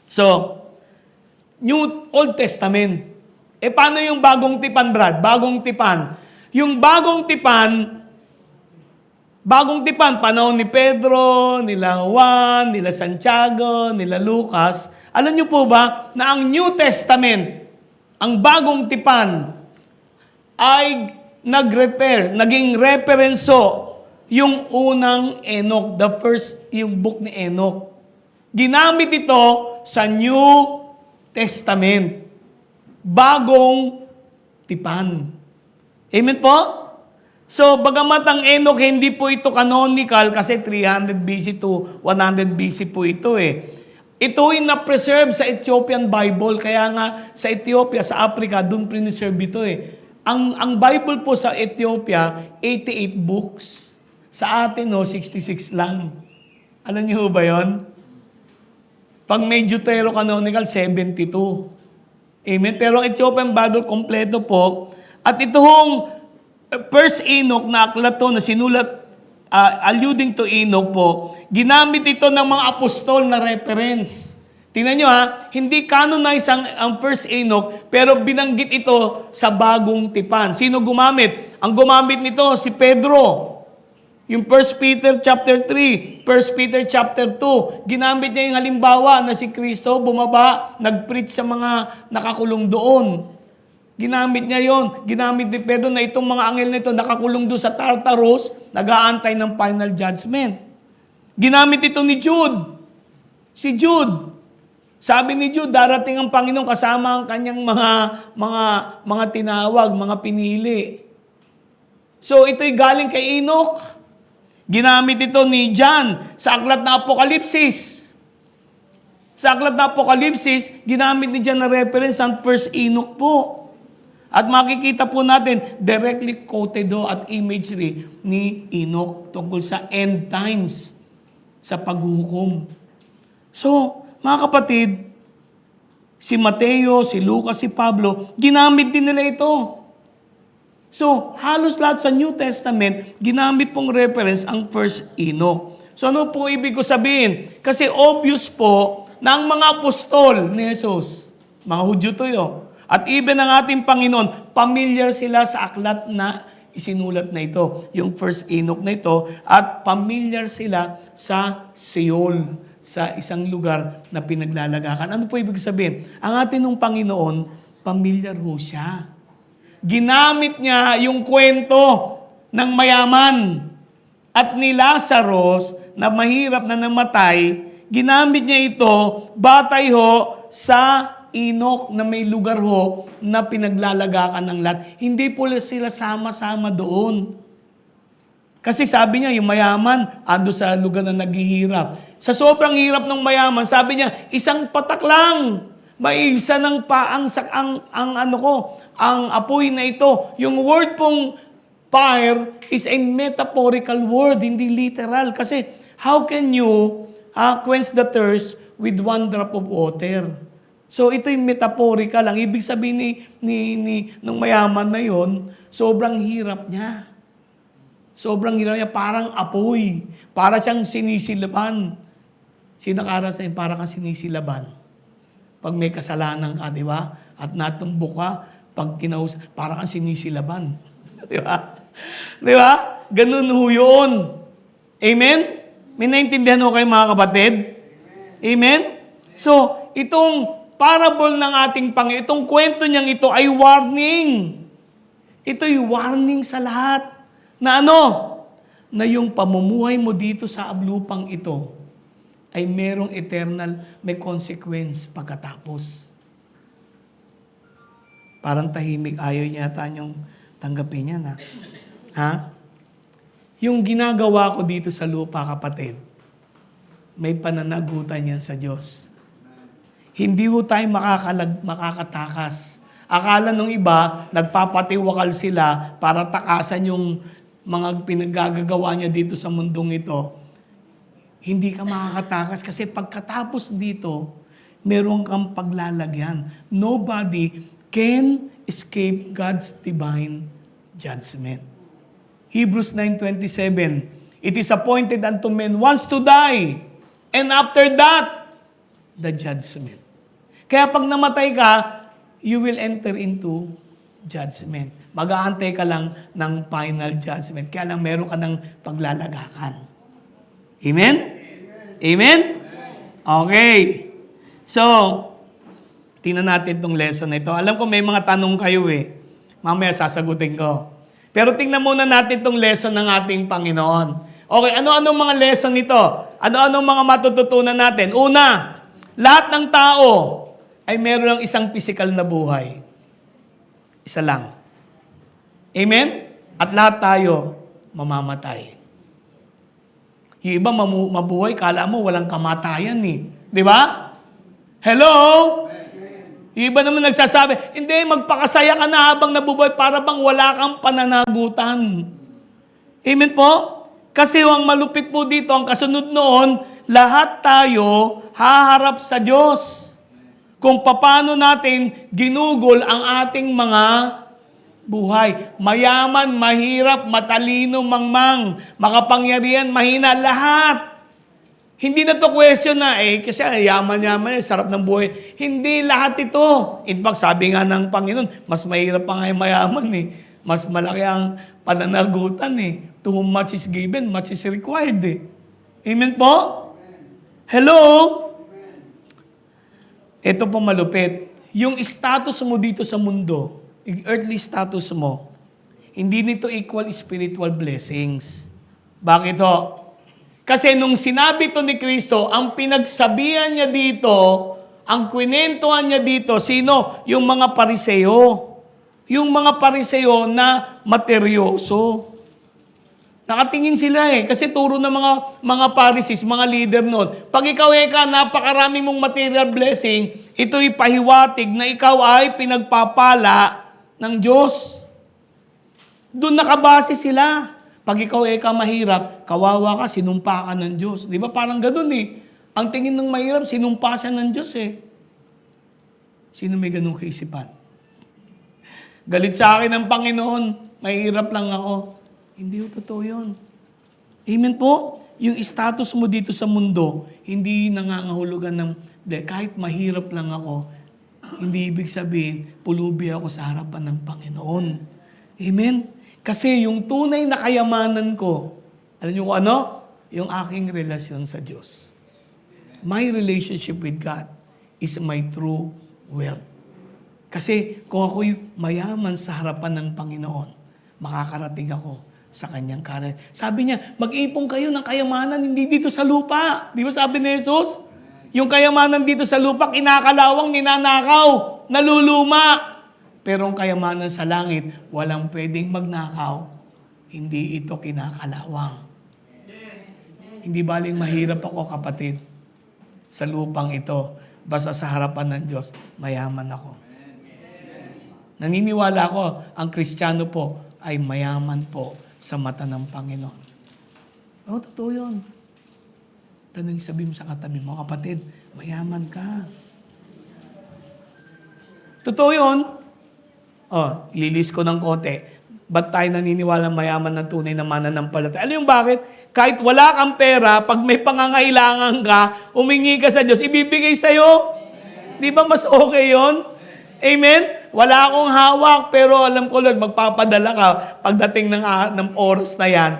So, New Old Testament. Paano yung bagong tipan, Brad? Bagong tipan. Yung bagong tipan, panahon ni Pedro, nila Juan, nila Santiago, nila Lucas. Alam niyo po ba na ang New Testament, ang bagong tipan, ay naging referenso yung unang Enoch, the first, yung book ni Enoch. Ginamit ito sa New Testament. Bagong tipan. Amen po? So, bagamat ang Enoch, hindi po ito canonical kasi 300 BC to 100 BC po ito eh. Ito ay na-preserve sa Ethiopian Bible. Kaya nga sa Ethiopia, sa Africa, doon preserve ito eh. Ang Bible po sa Ethiopia, 88 books. Sa atin, 66 lang. Alam niyo ba yon? Pag may Deuterocanonical, 72. Amen? Pero ang Ethiopian Bible, kompleto po. At itong First Enoch na aklat to, na sinulat, alluding to Enoch po, ginamit ito ng mga apostol na reference. Tingnan nyo ha, hindi canonize ang First Enoch, pero binanggit ito sa bagong tipan. Sino gumamit? Ang gumamit nito, si Pedro. Yung 1 Peter chapter 3, 1 Peter chapter 2, ginamit niya yung halimbawa na si Kristo bumaba, nag-preach sa mga nakakulong doon. Ginamit niya yon. Ginamit ni Pedro na itong mga anghel na ito nakakulong doon sa Tartarus, nag-aantay ng final judgment. Ginamit ito ni Jude. Si Jude. Sabi ni Jude, darating ang Panginoon kasama ang kanyang mga tinawag, mga pinili. So ito'y galing kay Enoch. Ginamit ito ni John sa aklat na Apokalipsis. Sa aklat na Apokalipsis, ginamit ni John na reference ang First Enoch po. At makikita po natin, directly quoted do at imagery ni Enoch tungkol sa end times, sa paghuhukom. So, mga kapatid, si Mateo, si Lucas, si Pablo, ginamit din nila ito. So, halos lahat sa New Testament, ginamit pong reference ang First Enoch. So, ano po ibig ko sabihin? Kasi obvious po na ang mga apostol ni Jesus, mga Hudyo to yun, at even ang ating Panginoon, familiar sila sa aklat na isinulat na ito, yung First Enoch na ito, at familiar sila sa Seol, sa isang lugar na pinaglalagakan. Ano po ibig sabihin? Ang ating nung Panginoon, familiar ho siya. Ginamit niya yung kwento ng mayaman at ni Lazarus na mahirap na namatay, ginamit niya ito batay ho sa Enoch na may lugar ho na pinaglalagakan ng lahat. Hindi po sila sama-sama doon. Kasi sabi niya, yung mayaman, ando sa lugar na naghihirap. Sa sobrang hirap ng mayaman, sabi niya, isang patak lang. Maisa ng ang apoy na ito. Yung word pong fire is a metaphorical word, hindi literal. Kasi how can you quench the thirst with one drop of water? So ito yung metaphorical lang. Ibig sabihin ng mayaman na yon, sobrang hirap niya. Sobrang hirap niya, parang apoy. Para siyang sinisilaban. Sinakara sa para kang sinisilaban. Pag may kasalanan ka, di ba? At natumbok ka, pag para kang sinisilaban. Di ba? Di ba? Ganun ho yun. Amen? May naintindihan ho kayo mga kapatid? Amen? So, itong parable ng ating Panginoon, itong kwento niyang ito ay warning. Ito'y warning sa lahat. Na ano? Na yung pamumuhay mo dito sa ablupang ito ay merong eternal, may consequence pagkatapos. Parang tahimik, ayaw niya yata niyong tanggapin yan, ha? Ha? Yung ginagawa ko dito sa lupa, kapatid, may pananagutan yan sa Diyos. Hindi ho tayo makakatakas. Akala nung iba, nagpapatiwakal sila para takasan yung mga pinaggagawa niya dito sa mundong ito. Hindi ka makakatakas kasi pagkatapos dito, meron kang paglalagyan. Nobody can escape God's divine judgment. Hebrews 9:27, it is appointed unto men once to die, and after that, the judgment. Kaya pag namatay ka, you will enter into judgment. Mag-aantay ka lang ng final judgment. Kaya lang meron ka ng paglalagakan. Amen? Amen? Okay. So, tingnan natin itong lesson na ito. Alam ko may mga tanong kayo eh. Mamaya sasagutin ko. Pero tingnan muna natin itong lesson ng ating Panginoon. Okay, ano-anong mga lesson nito? Ano-anong mga matututunan natin? Una, lahat ng tao ay meron lang isang physical na buhay. Isa lang. Amen? At lahat tayo mamamatay. Yung iba mabuhay, kala mo walang kamatayan eh. Di ba? Hello? Yung iba naman nagsasabi, hindi, magpakasaya ka na habang nabubuhay para bang wala kang pananagutan. Amen po? Kasi ang malupit po dito, ang kasunod noon, lahat tayo haharap sa Diyos. Kung paano natin ginugol ang ating mga buhay. Mayaman, mahirap, matalino, mangmang, makapangyarihan, mahina, lahat. Hindi na to question na, kasi yaman-yaman, sarap ng buhay. Hindi lahat ito. In fact, sabi nga ng Panginoon, mas mahirap pa nga yung mayaman eh. Mas malaki ang pananagutan eh. To whom much is given, much is required eh. Amen po? Hello? Ito po malupit. Yung status mo dito sa mundo, yung earthly status mo, hindi nito equal spiritual blessings. Bakit ho? Kasi nung sinabi to ni Kristo, ang pinagsabihan niya dito, ang kwinentuhan niya dito, sino? Yung mga pariseo. Yung mga pariseo na materyoso. Nakatingin sila eh. Kasi turo ng mga Pharisees, mga leader noon. Pag ikaw napakarami mong material blessing, ito'y pahiwatig na ikaw ay pinagpapala ng Diyos. Doon nakabase sila. Pag ikaw mahirap, kawawa ka, sinumpa ka ng Diyos. Di ba? Parang ganun eh. Ang tingin ng mahirap, sinumpa siya ng Diyos eh. Sino may ganung kaisipan? Galit sa akin ang Panginoon, mahirap lang ako. Hindi yung totoo yun. Amen po? Yung status mo dito sa mundo, hindi nangangahulugan ng, kahit mahirap lang ako, hindi ibig sabihin, pulubi ako sa harapan ng Panginoon. Amen? Kasi yung tunay na kayamanan ko, alam niyo kung ano? Yung aking relasyon sa Diyos. My relationship with God is my true wealth. Kasi kung ako'y mayaman sa harapan ng Panginoon, makakarating ako sa kanyang kanan. Sabi niya, mag-ipon kayo ng kayamanan, hindi dito sa lupa. Di ba sabi ni Jesus? Yung kayamanan dito sa lupa, kinakalawang, ninanakaw, naluluma. Pero ang kayamanan sa langit, walang pwedeng magnakaw. Hindi ito kinakalawang. Hindi baling mahirap ako, kapatid, sa lupang ito. Basta sa harapan ng Diyos, mayaman ako. Naniniwala ako, ang Kristiyano po ay mayaman po sa mata ng Panginoon. Totoo yun. Tanong sabi mo sa katabi mo, kapatid, mayaman ka. Totoo yun. Lilis ko ng konti. Ba't tayo naniniwala mayaman ng tunay na mananampalataya? Alam yung bakit? Kahit wala kang pera, pag may pangangailangan ka, humingi ka sa Diyos, ibibigay sa'yo. Di ba mas okay yun? Amen? Wala akong hawak, pero alam ko, Lord, magpapadala ka pagdating ng oras na yan.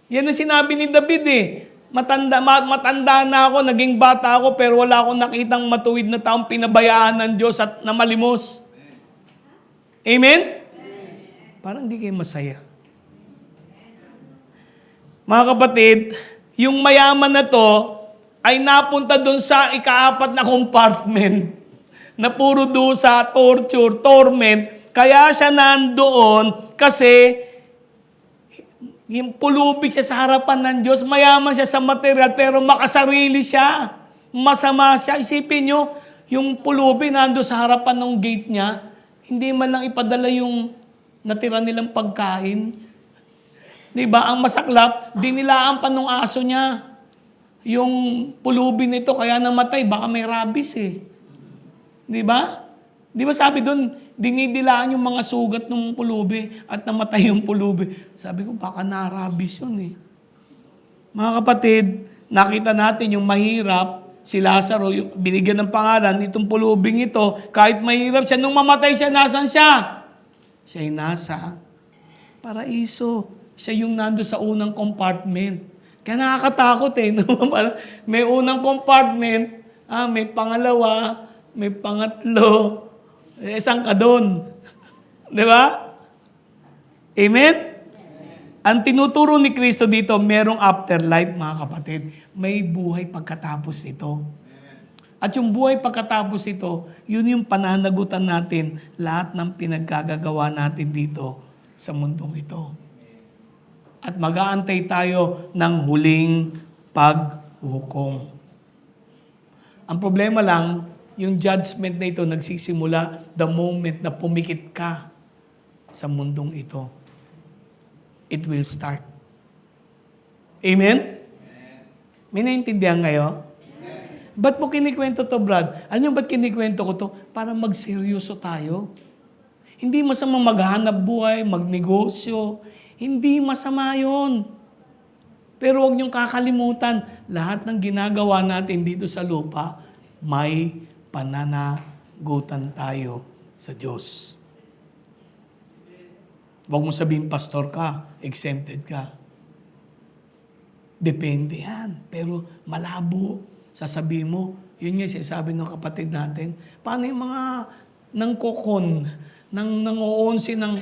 Yan ang sinabi ni David eh. Matanda na ako, naging bata ako, pero wala akong nakitang matuwid na taong pinabayaan ng Diyos at namalimos. Amen? Parang hindi kayo masaya. Mga kapatid, yung mayaman na to ay napunta doon sa ika-4 na compartment na puro dusa, torture, torment. Kaya siya nandoon kasi yung pulubig siya sa harapan ng Diyos. Mayaman siya sa material pero makasarili siya. Masama siya. Isipin nyo, yung pulubi nandoon sa harapan ng gate niya, hindi man lang ipadala yung natira nilang pagkain. Diba? Ang masaklap, dinilaan pa nung aso niya. Yung pulubi nito kaya namatay, baka may rabies eh. Di ba? Di ba sabi doon, dinidilaan yung mga sugat ng pulubi at namatay yung pulubi. Sabi ko, baka na-rabies yun eh. Mga kapatid, nakita natin yung mahirap, si Lazaro, yung binigyan ng pangalan, itong pulubing ito, kahit mahirap siya, nung mamatay siya, nasan siya? Siya'y nasa paraiso. Siya yung nando sa unang compartment. Kaya nakakatakot eh. No? May unang compartment, may pangalawa, may pangatlo, saan ka doon? Di ba? Amen? Ang tinuturo ni Kristo dito, merong afterlife, mga kapatid. May buhay pagkatapos ito. At yung buhay pagkatapos ito, yun yung pananagutan natin lahat ng pinaggagawa natin dito sa mundong ito. At mag-aantay tayo ng huling paghukom. Ang problema lang, yung judgment na ito nagsisimula the moment na pumikit ka sa mundong ito. It will start. Amen? May naintindihan kayo? Ba't mo kinikwento to, Brad? Alam niyo ba't kinikwento ko to? Para magseryoso tayo. Hindi masama maghanap buhay, magnegosyo. Hindi masama yun. Pero huwag niyong kakalimutan, lahat ng ginagawa natin dito sa lupa, may pananagutan tayo sa Diyos. Huwag mo sabihin, pastor ka, exempted ka. Depende yan. Pero malabo. Sasabihin mo, yun nga sinasabi ng kapatid natin, paano yung mga nangkokon, nang-uonsi ng,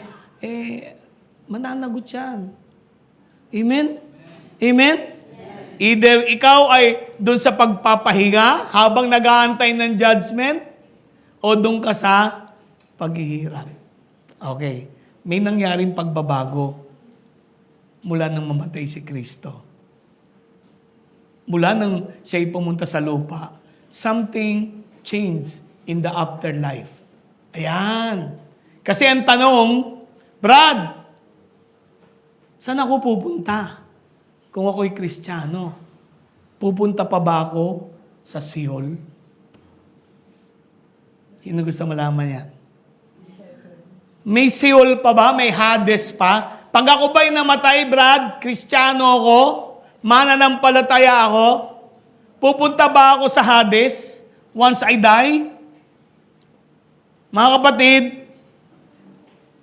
mananagot yan. Amen? Amen? Either ikaw ay doon sa pagpapahinga habang nag-aantay ng judgment o doon ka sa paghihirap. Okay. May nangyaring pagbabago mula nang mamatay si Kristo. Mula nang siya'y pumunta sa lupa, something changed in the afterlife. Ayan. Kasi ang tanong, Brad, saan ako pupunta? Kung ako'y Kristiyano, pupunta pa ba ako sa Sheol? Sino gusto malaman yan? May Sheol pa ba? May Hades pa? Pag ako ba'y namatay, Brad, Kristiyano ako, mananampalataya ako, pupunta ba ako sa Hades once I die? Mga kapatid,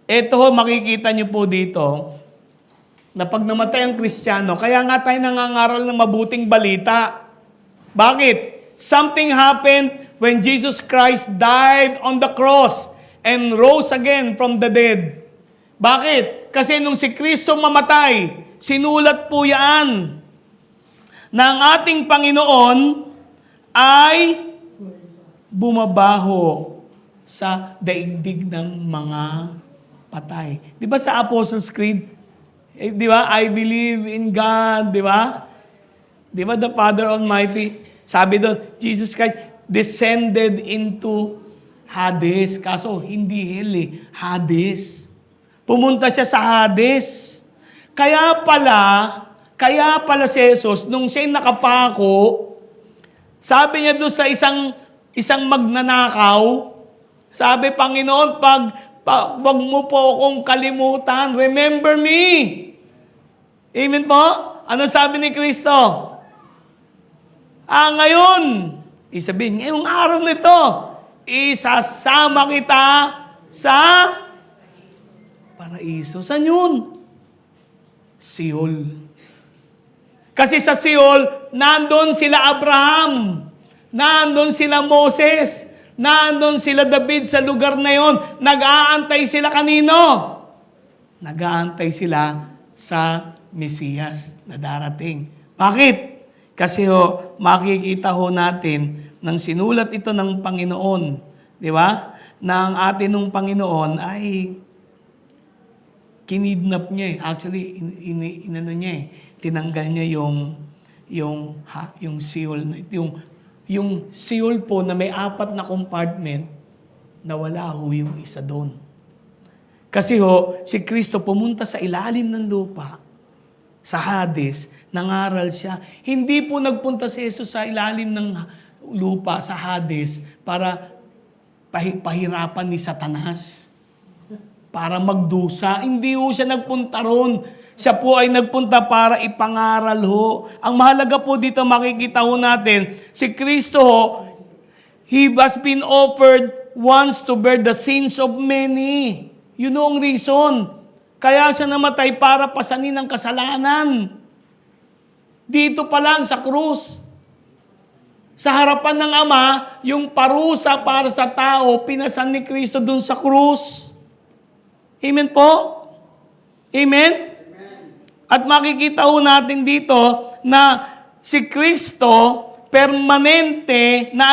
ito makikita niyo po dito, na pag namatay ang Kristiyano, kaya nga tayo nangangaral ng mabuting balita. Bakit? Something happened when Jesus Christ died on the cross and rose again from the dead. Bakit? Kasi nung si Kristo mamatay, sinulat po yan na ang ating Panginoon ay bumabaho sa daigdig ng mga patay. Di ba sa Apostles' Creed, di ba? I believe in God, di ba? Di ba the Father Almighty? Sabi doon, Jesus Christ descended into Hades. Kaso hindi hell eh, Hades. Pumunta siya sa Hades. Kaya pala si Jesus, nung siya'y nakapako, sabi niya doon sa isang magnanakaw, sabi, Panginoon, wag mo po akong kalimutan. Remember me. Amen po? Ano sabi ni Kristo? Ngayon, isabihin, ngayong araw nito, isasama kita sa paraiso. Saan yun? Sheol. Kasi sa Sheol, nandun sila Abraham, nandun sila Moses, nandun sila David sa lugar na yon. Nag-aantay sila kanino? Nag-aantay sila sa Mesiyas na darating. Bakit? Kasi makikita natin nang sinulat ito ng Panginoon, di ba? Na ang atin ng Panginoon ay kinidnap niya eh. Actually, inano niya eh. Tinanggal niya yung Sheol na yung Sheol po na may 4 na compartment, na wala yung isa doon. Kasi si Kristo pumunta sa ilalim ng lupa, sa Hades, Nangaral siya. Hindi po nagpunta si Jesus sa ilalim ng lupa, sa Hades, para pahirapan ni Satanas. Para magdusa. Hindi ho siya nagpunta ron. Siya po ay nagpunta para ipangaral ho. Ang mahalaga po dito, makikita ho natin, si Kristo ho, He has been offered once to bear the sins of many. Yun ho ang reason. Kaya siya namatay para pasanin ang kasalanan. Dito pa lang sa krus. Sa harapan ng Ama, yung parusa para sa tao, pinasan ni Kristo dun sa krus. Amen po? Amen? At makikita ho natin dito na si Kristo, permanente na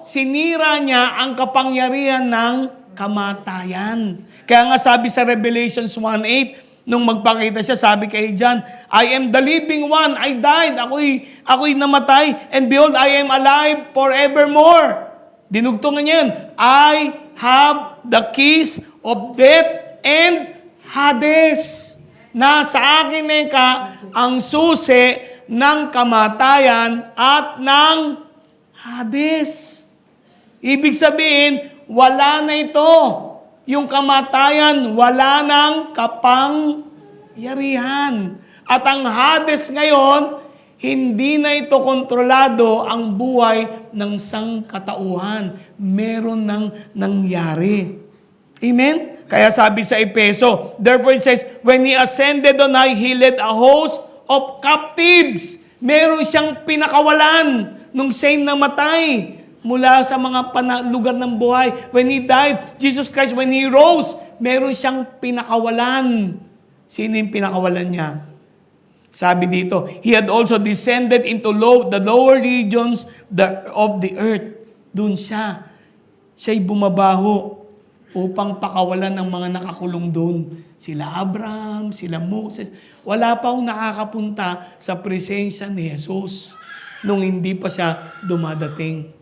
sinira niya ang kapangyarihan ng kamatayan. Kaya nga sabi sa Revelations 1:8, nung magpakita siya, sabi kay John, I am the living one, I died, ako'y namatay, and behold, I am alive forevermore. Dinugtungan niya yun, I have the keys of death and Hades. Nasa akin ang susi ng kamatayan at ng Hades. Ibig sabihin, wala na ito. Yung kamatayan, wala nang kapangyarihan. At ang Hades ngayon, hindi na ito kontrolado ang buhay ng sangkatauhan. Meron nang nangyari. Amen? Kaya sabi sa Efeso, therefore it says, when He ascended on high, He led a host of captives. Meron siyang pinakawalan nung siya'y namatay mula sa mga lugar ng buhay. When He died, Jesus Christ, when He rose, meron siyang pinakawalan. Sino yung pinakawalan niya? Sabi dito, He had also descended into the lower regions of the earth. Doon siya. Siya'y bumabaho upang pakawalan ng mga nakakulong doon. Sila Abraham, sila Moses. Wala pa akong nakakapunta sa presensya ni Jesus nung hindi pa siya dumadating.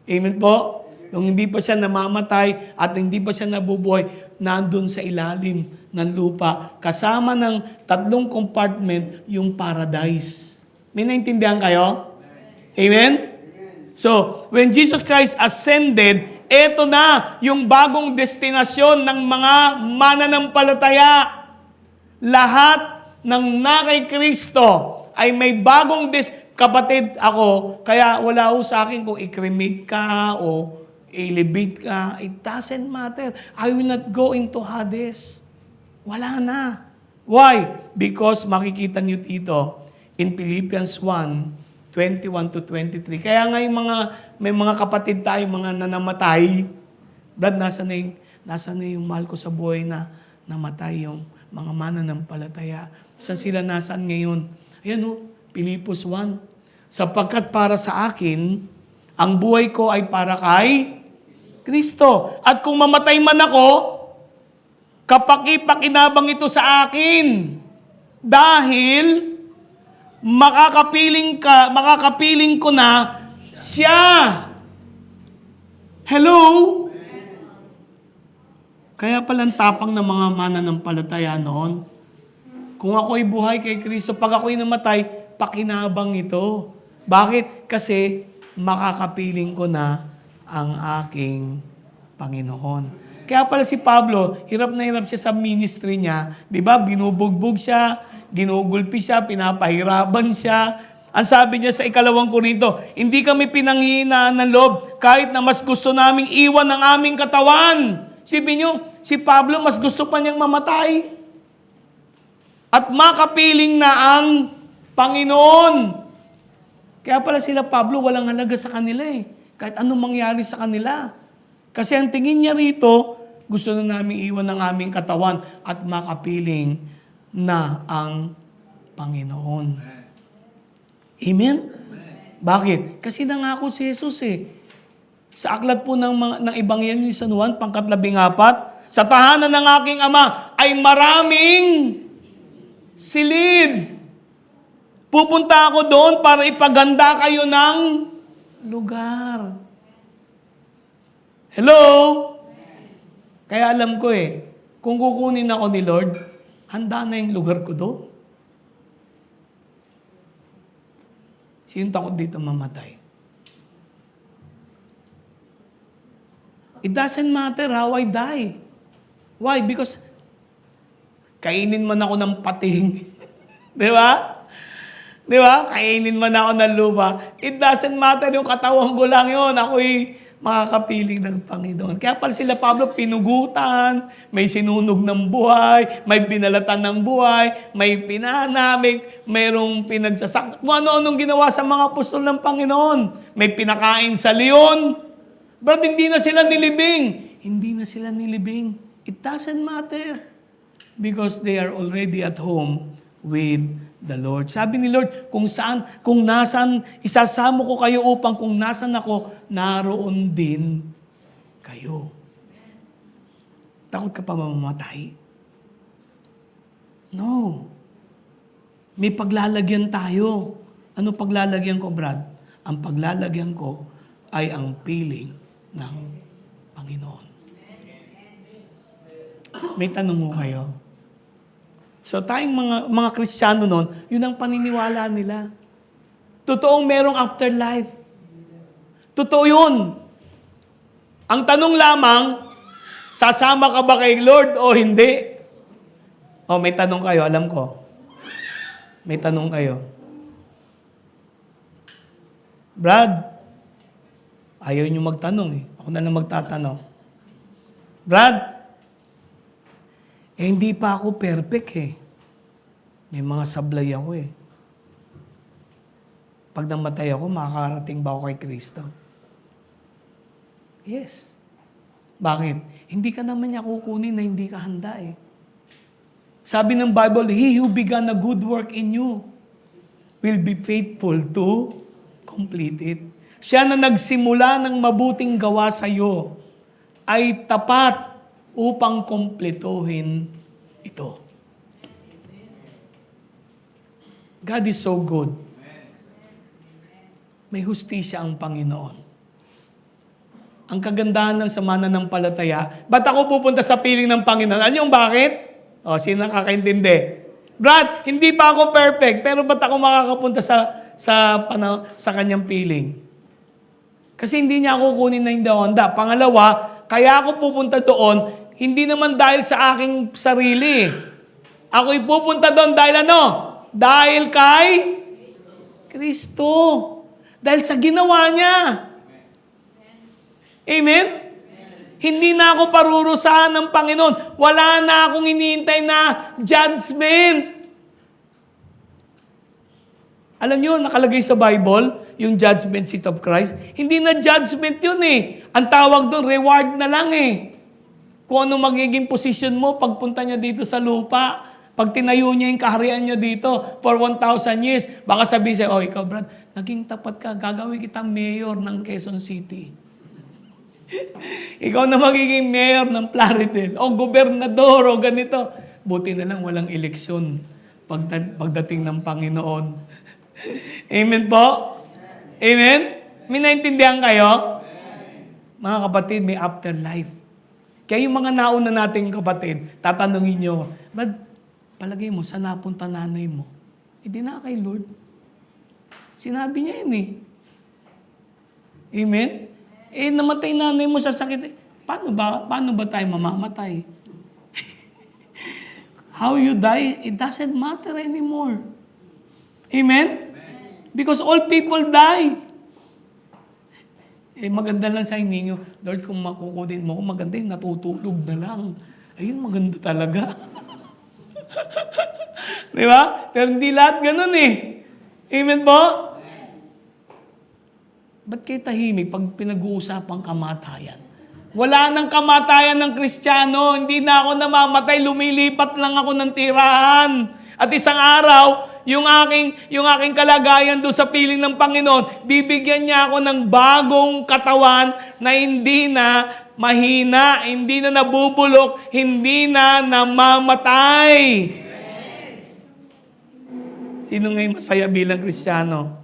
Amen po? Nung hindi pa siya namamatay at hindi pa siya nabubuhay, nandun sa ilalim ng lupa. Kasama ng 3 compartment, yung paradise. May naintindihan kayo? Amen? So, when Jesus Christ ascended, eto na yung bagong destinasyon ng mga mananampalataya. Lahat ng nakay Kristo ay may bagong kapatid ako, kaya wala ho sa akin kung i-cremate ka o elevate ka. It doesn't matter. I will not go into Hades. Wala na. Why? Because makikita niyo dito in Philippians 1:21-23. Kaya nga may mga kapatid tayo, mga nanamatay. Brad, nasa na yung mahal ko sa buhay na namatay, yung mga mananampalataya. Saan sila nasaan ngayon? Ayan Pilipos 1. Sapagkat para sa akin, ang buhay ko ay para kay Kristo. At kung mamatay man ako, kapakipakinabang ito sa akin. Dahil makakapiling ko na siya. Hello? Kaya palang tapang ng mga mananampalataya noon. Kung ako'y buhay kay Kristo, pag ako'y namatay, pakinabang ito. Bakit? Kasi makakapiling ko na ang aking Panginoon. Kaya pala si Pablo, hirap na hirap siya sa ministry niya. Di ba? Binubugbog siya, ginugulpi siya, pinapahirapan siya. Ang sabi niya sa 2 Korinto, hindi kami pinanghihinaan ng loob kahit na mas gusto naming iwan ang aming katawan. Sipin niyo, si Pablo mas gusto pa niyang mamatay. At makapiling na ang Panginoon. Kaya pala sila Pablo walang halaga sa kanila kahit anong mangyari sa kanila. Kasi ang tingin niya rito, gusto na namin iwan ang aming katawan at makapiling na ang Panginoon. Amen? Bakit? Kasi nangako si Jesus Sa aklat po ng Ebanghelyo ni San Juan, pangkat 14, sa tahanan ng aking Ama ay maraming silid. Pupunta ako doon para ipaganda kayo ng lugar. Hello? Kaya alam ko kung kukunin ako ni Lord, handa na yung lugar ko doon. Sino takot dito mamatay? It doesn't matter how I die. Why? Because kainin man ako ng pating. Di ba? Di ba? Kainin man ako ng lupa. It doesn't matter yung katawan ko lang yun. Ako'y makakapiling ng Panginoon. Kaya pala sila Pablo pinugutan, may sinunog ng buhay, may binalatan ng buhay, may pinana, mayroong pinagsasak. Kung ano-anong ginawa sa mga apostol ng Panginoon. May pinakain sa leon. But hindi na sila nilibing. Hindi na sila nilibing. It doesn't matter. Because they are already at home with the Lord. Sabi ni Lord, kung nasan, isasamo ko kayo upang kung nasan ako, naroon din kayo. Takot ka pa mamamatay? No. May paglalagyan tayo. Ano paglalagyan ko, Brad? Ang paglalagyan ko ay ang piling ng Panginoon. May tanong mo kayo? So tayong mga Kristiyano noon, yun ang paniniwala nila. Totoong merong afterlife. Totoo yun. Ang tanong lamang, sasama ka ba kay Lord o hindi? O may tanong kayo, alam ko. May tanong kayo. Brad, ayaw nyo magtanong eh. Ako na lang magtatanong. Brad, hindi pa ako perfect eh. May mga sablay ako eh. Pag namatay ako, makakarating ba ako kay Kristo? Yes. Bakit? Hindi ka naman niya kukunin na hindi ka handa eh. Sabi ng Bible, He who began a good work in you will be faithful to complete it. Siya na nagsimula ng mabuting gawa sa iyo ay tapat upang kumpletuhin ito. God is so good. May hustisya ang Panginoon. Ang kagandahan ng sa mananampalataya, ba't ako pupunta sa piling ng Panginoon? Ano yung bakit? O, sino nakakaintindi? Brad, hindi pa ako perfect, pero ba't ako makakapunta sa kanyang piling? Kasi hindi niya ako kunin na hindi ako handa. Pangalawa, kaya ako pupunta doon, hindi naman dahil sa aking sarili. Ako'y pupunta doon dahil ano? Dahil kay Kristo. Dahil sa ginawa niya. Amen? Hindi na ako parurusahan ng Panginoon. Wala na akong iniintay na judgment. Alam niyo, nakalagay sa Bible, yung judgment seat of Christ. Hindi na judgment yun eh. Ang tawag doon, reward na lang eh. Kung ano magiging position mo pagpunta niya dito sa lupa, pag tinayo niya yung kaharian niya dito for 1,000 years, baka sabihin siya, oh, ikaw Brad, naging tapat ka, gagawin kitang mayor ng Quezon City. Ikaw na magiging mayor ng Plaridel, o gobernador, o ganito. Buti na lang walang eleksyon pagdating ng Panginoon. Amen po? Amen? May naintindihan kayo? Mga kapatid, may afterlife. Kaya yung mga nauna nating kapatid, tatanungin nyo, Brad, palagay mo, saan napunta nanay mo? Hindi na kay Lord. Sinabi niya yun eh. Amen? Namatay nanay mo sa sakit. Paano ba tayo mamamatay? How you die, it doesn't matter anymore. Amen? Because all people die. Maganda lang sa hiningo. Lord, kung makukunin mo, maganda yung natutulog na lang. Ayun, maganda talaga. Di ba? Pero hindi lahat ganun eh. Amen po? Ba't kayo tahimik pag pinag-uusapang kamatayan? Wala nang kamatayan ng Kristiyano. Hindi na ako namamatay. Lumilipat lang ako ng tirahan. At isang araw, yung aking kalagayan doon sa piling ng Panginoon, bibigyan niya ako ng bagong katawan na hindi na mahina, hindi na nabubulok, hindi na namamatay. Sino ngayon masaya bilang Kristiyano?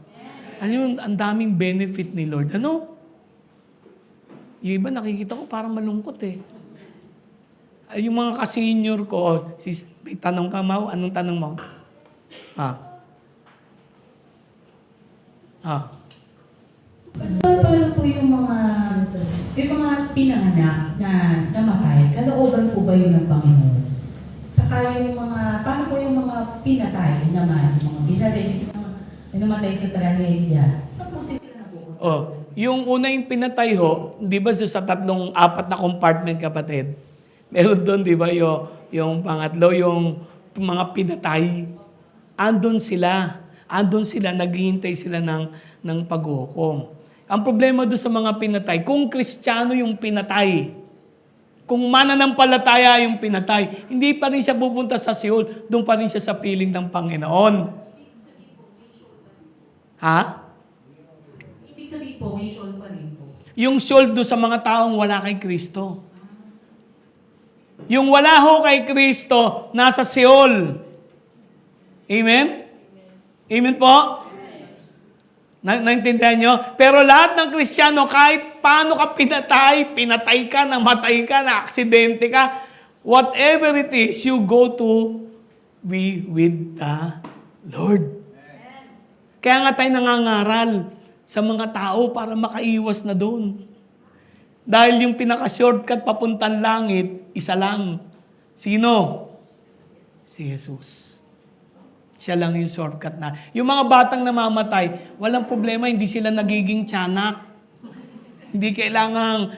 Ano yun? Ang daming benefit ni Lord. Ano? Yung iba nakikita ko parang malungkot eh. Yung mga ka-senior ko, may tanong ka, Mau? Anong tanong mo? Pastor, paano po yung mga pinanganak na namatay? Kalooban po ba yun ng Panginoon? Saka yung paano po yung mga pinatay naman, yung mga binaril, yung mga namatay sa trahedya? Saan po sila nabuo? Yung una yung pinatay ho, di ba sa apat na compartment, kapatid? Meron doon, di ba, yung pangatlo, yung mga pinatay. Andun sila, naghihintay sila ng paghukom. Ang problema doon sa mga pinatay, kung Kristiyano yung pinatay, kung mananampalataya yung pinatay, hindi pa rin siya pupunta sa Seol, doon pa rin siya sa piling ng Panginoon. Ha? Ibig sabihin po, may soul pa rin po. Yung soul doon sa mga taong wala kay Kristo. Yung wala ho kay Kristo, nasa Seol. Amen? Amen po? Naintindihan nyo? Pero lahat ng Kristiyano, kahit paano ka pinatay ka, namatay ka, na-aksidente ka, whatever it is, you go to be with the Lord. Kaya nga tayo nangangaral sa mga tao para makaiwas na doon. Dahil yung pinaka-shortcut papuntang langit, isa lang. Sino? Si Jesus. Siya lang yung shortcut na. Yung mga batang namamatay, walang problema, hindi sila nagiging tiyanak. Hindi kailangang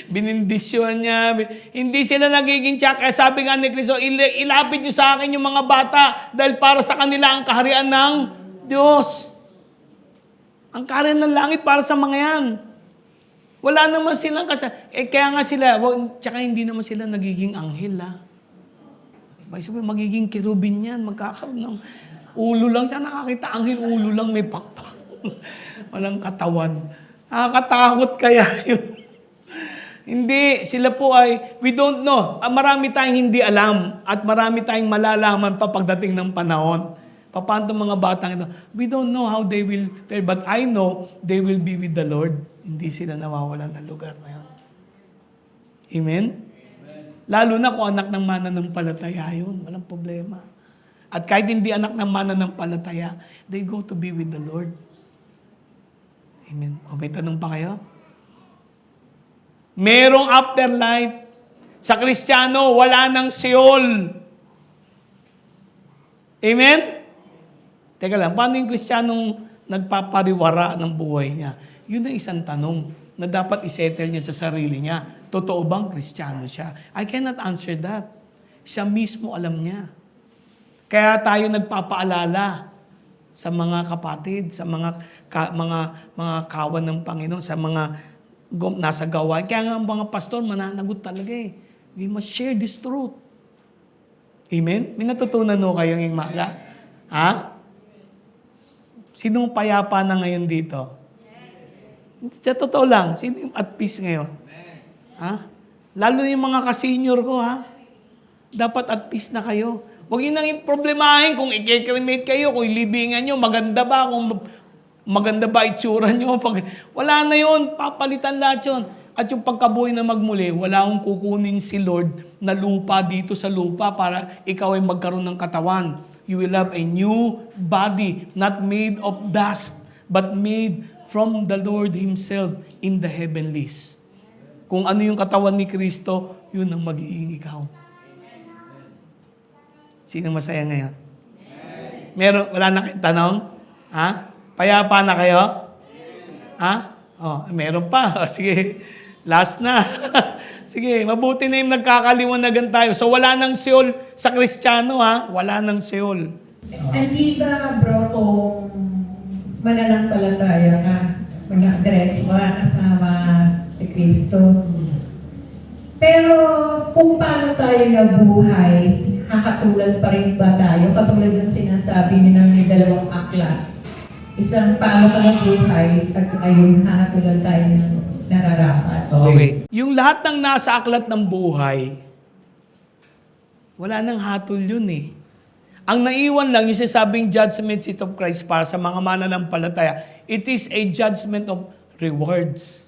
binindisyon niya. Hindi sila nagiging tiyanak. Kaya sabi nga ni Kristo, ilapit niyo sa akin yung mga bata dahil para sa kanila ang kaharian ng Diyos. Ang kaharian ng langit para sa mga yan. Wala naman silang kaya nga sila, tsaka hindi naman sila nagiging anghel, ha? Sabi, magiging kirubin yan, magkakaroon ng ulo lang. Siya nakakita, anghel, ulo lang, may pakpak. Walang katawan. Nakakatakot kaya yun. Hindi, sila po ay, we don't know. Marami tayong hindi alam at marami tayong malalaman pa pagdating ng panahon. Paano mga batang ito? We don't know how they will fare, but I know they will be with the Lord. Hindi sila nawawalan ng lugar na yun. Amen? Lalo na kung anak ng mananampalataya yun. Walang problema. At kahit hindi anak ng mananampalataya, they go to be with the Lord. Amen. O may tanong pa kayo? Merong afterlife. Sa Kristiyano, wala ng Seol. Amen? Teka lang, paano yung Kristiyanong nagpapariwara ng buhay niya? Yun ang isang tanong na dapat isettle niya sa sarili niya. Totoo bang Kristiyano siya? I cannot answer that. Siya mismo alam niya. Kaya tayo nagpapaalala sa mga kapatid, sa mga kawan ng Panginoon, sa mga nasa gawain. Kaya nga ang mga pastor, mananagot talaga eh. We must share this truth. Amen? May natutunan mo kayo ngayong maga? Ha? Sinong payapa na ngayon dito? Sa totoo lang, sino yung at peace ngayon? Ha? Lalo na yung mga ka-senior ko, ha? Dapat at peace na kayo. Huwag yun nang problemahin kung i-cremate kayo, kung ilibingan nyo, maganda ba, kung maganda ba itsura nyo. Wala na yun, papalitan lahat yun. At yung pagkabuhay na magmuli, wala akong kukunin si Lord na lupa dito sa lupa para ikaw ay magkaroon ng katawan. You will have a new body, not made of dust, but made from the Lord Himself in the heavenlies. Kung ano yung katawan ni Kristo, yun ang magiging ikaw. Sino masaya ngayon? Wala na kayong tanong? Ha? Payapa na kayo? Ha? Meron pa. Sige, last na. Sige, mabuti na yung nagkakaliwanagan tayo. So wala nang Seol sa Kristiyano, ha? Wala nang Seol. Hindi ba, bro, kung mananampalataya ka, diretso ka kasama si Kristo. Pero kung paano tayo nabuhay, kakatulad pa rin ba tayo? Katulad ng sinasabi ni ng dalawang aklat. Isang paano ka nabuhay at ayun, kakatulad tayo ng nararapat. Okay. Yung lahat ng nasa aklat ng buhay, wala nang hatol yun eh. Ang naiwan lang, yung sinasabing judgment seat of Christ para sa mga mananampalataya, it is a judgment of rewards.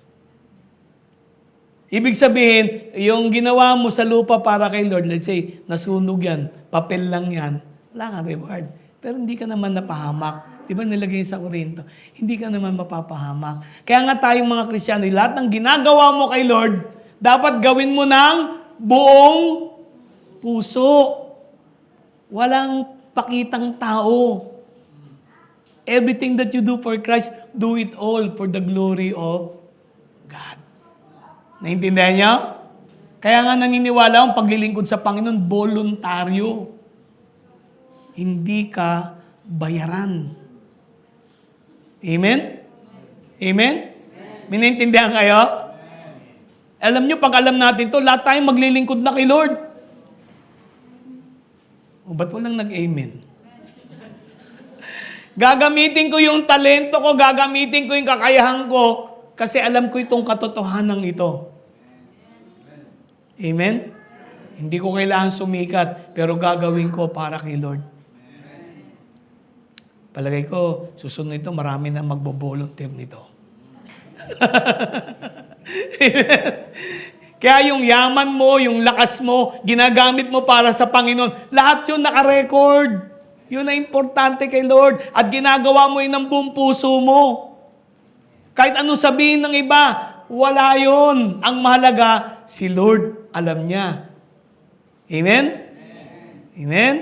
Ibig sabihin, yung ginawa mo sa lupa para kay Lord, let's say, nasunog yan, papel lang yan, wala kang reward. Pero hindi ka naman napahamak. Di ba nilagay sa Korinto? Hindi ka naman mapapahamak. Kaya nga tayong mga Kristiyano, lahat ng ginagawa mo kay Lord, dapat gawin mo ng buong puso. Walang pakitang tao. Everything that you do for Christ, do it all for the glory of God. Naintindihan niyo? Kaya nga naniniwala ang paglilingkod sa Panginoon, voluntaryo. Hindi ka bayaran. Amen? Amen? May naintindihan kayo? Alam nyo, pag alam natin to, lahat tayong maglilingkod na kay Lord. O ba't walang nag-amen? Gagamitin ko yung talento ko, gagamitin ko yung kakayahan ko, kasi alam ko itong katotohanan ito. Amen? Hindi ko kailangan sumikat, pero gagawin ko para kay Lord. Palagay ko, susunod ito, marami na magbo-volunteer nito. Kaya yung yaman mo, yung lakas mo, ginagamit mo para sa Panginoon, lahat yun naka-record. Yun na importante kay Lord. At ginagawa mo yun ng buong puso mo. Kahit anong sabihin ng iba, wala yun. Ang mahalaga, si Lord, alam niya. Amen? Amen?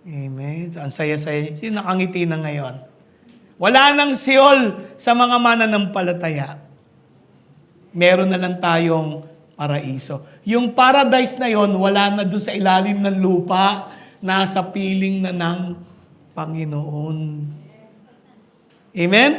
Amen. So, ang saya-saya. Sino nakangiti na ngayon? Wala nang siyol sa mga mananampalataya. Meron na lang tayong paraiso. Yung paradise na yon, wala na doon sa ilalim ng lupa, nasa piling na ng Panginoon. Amen?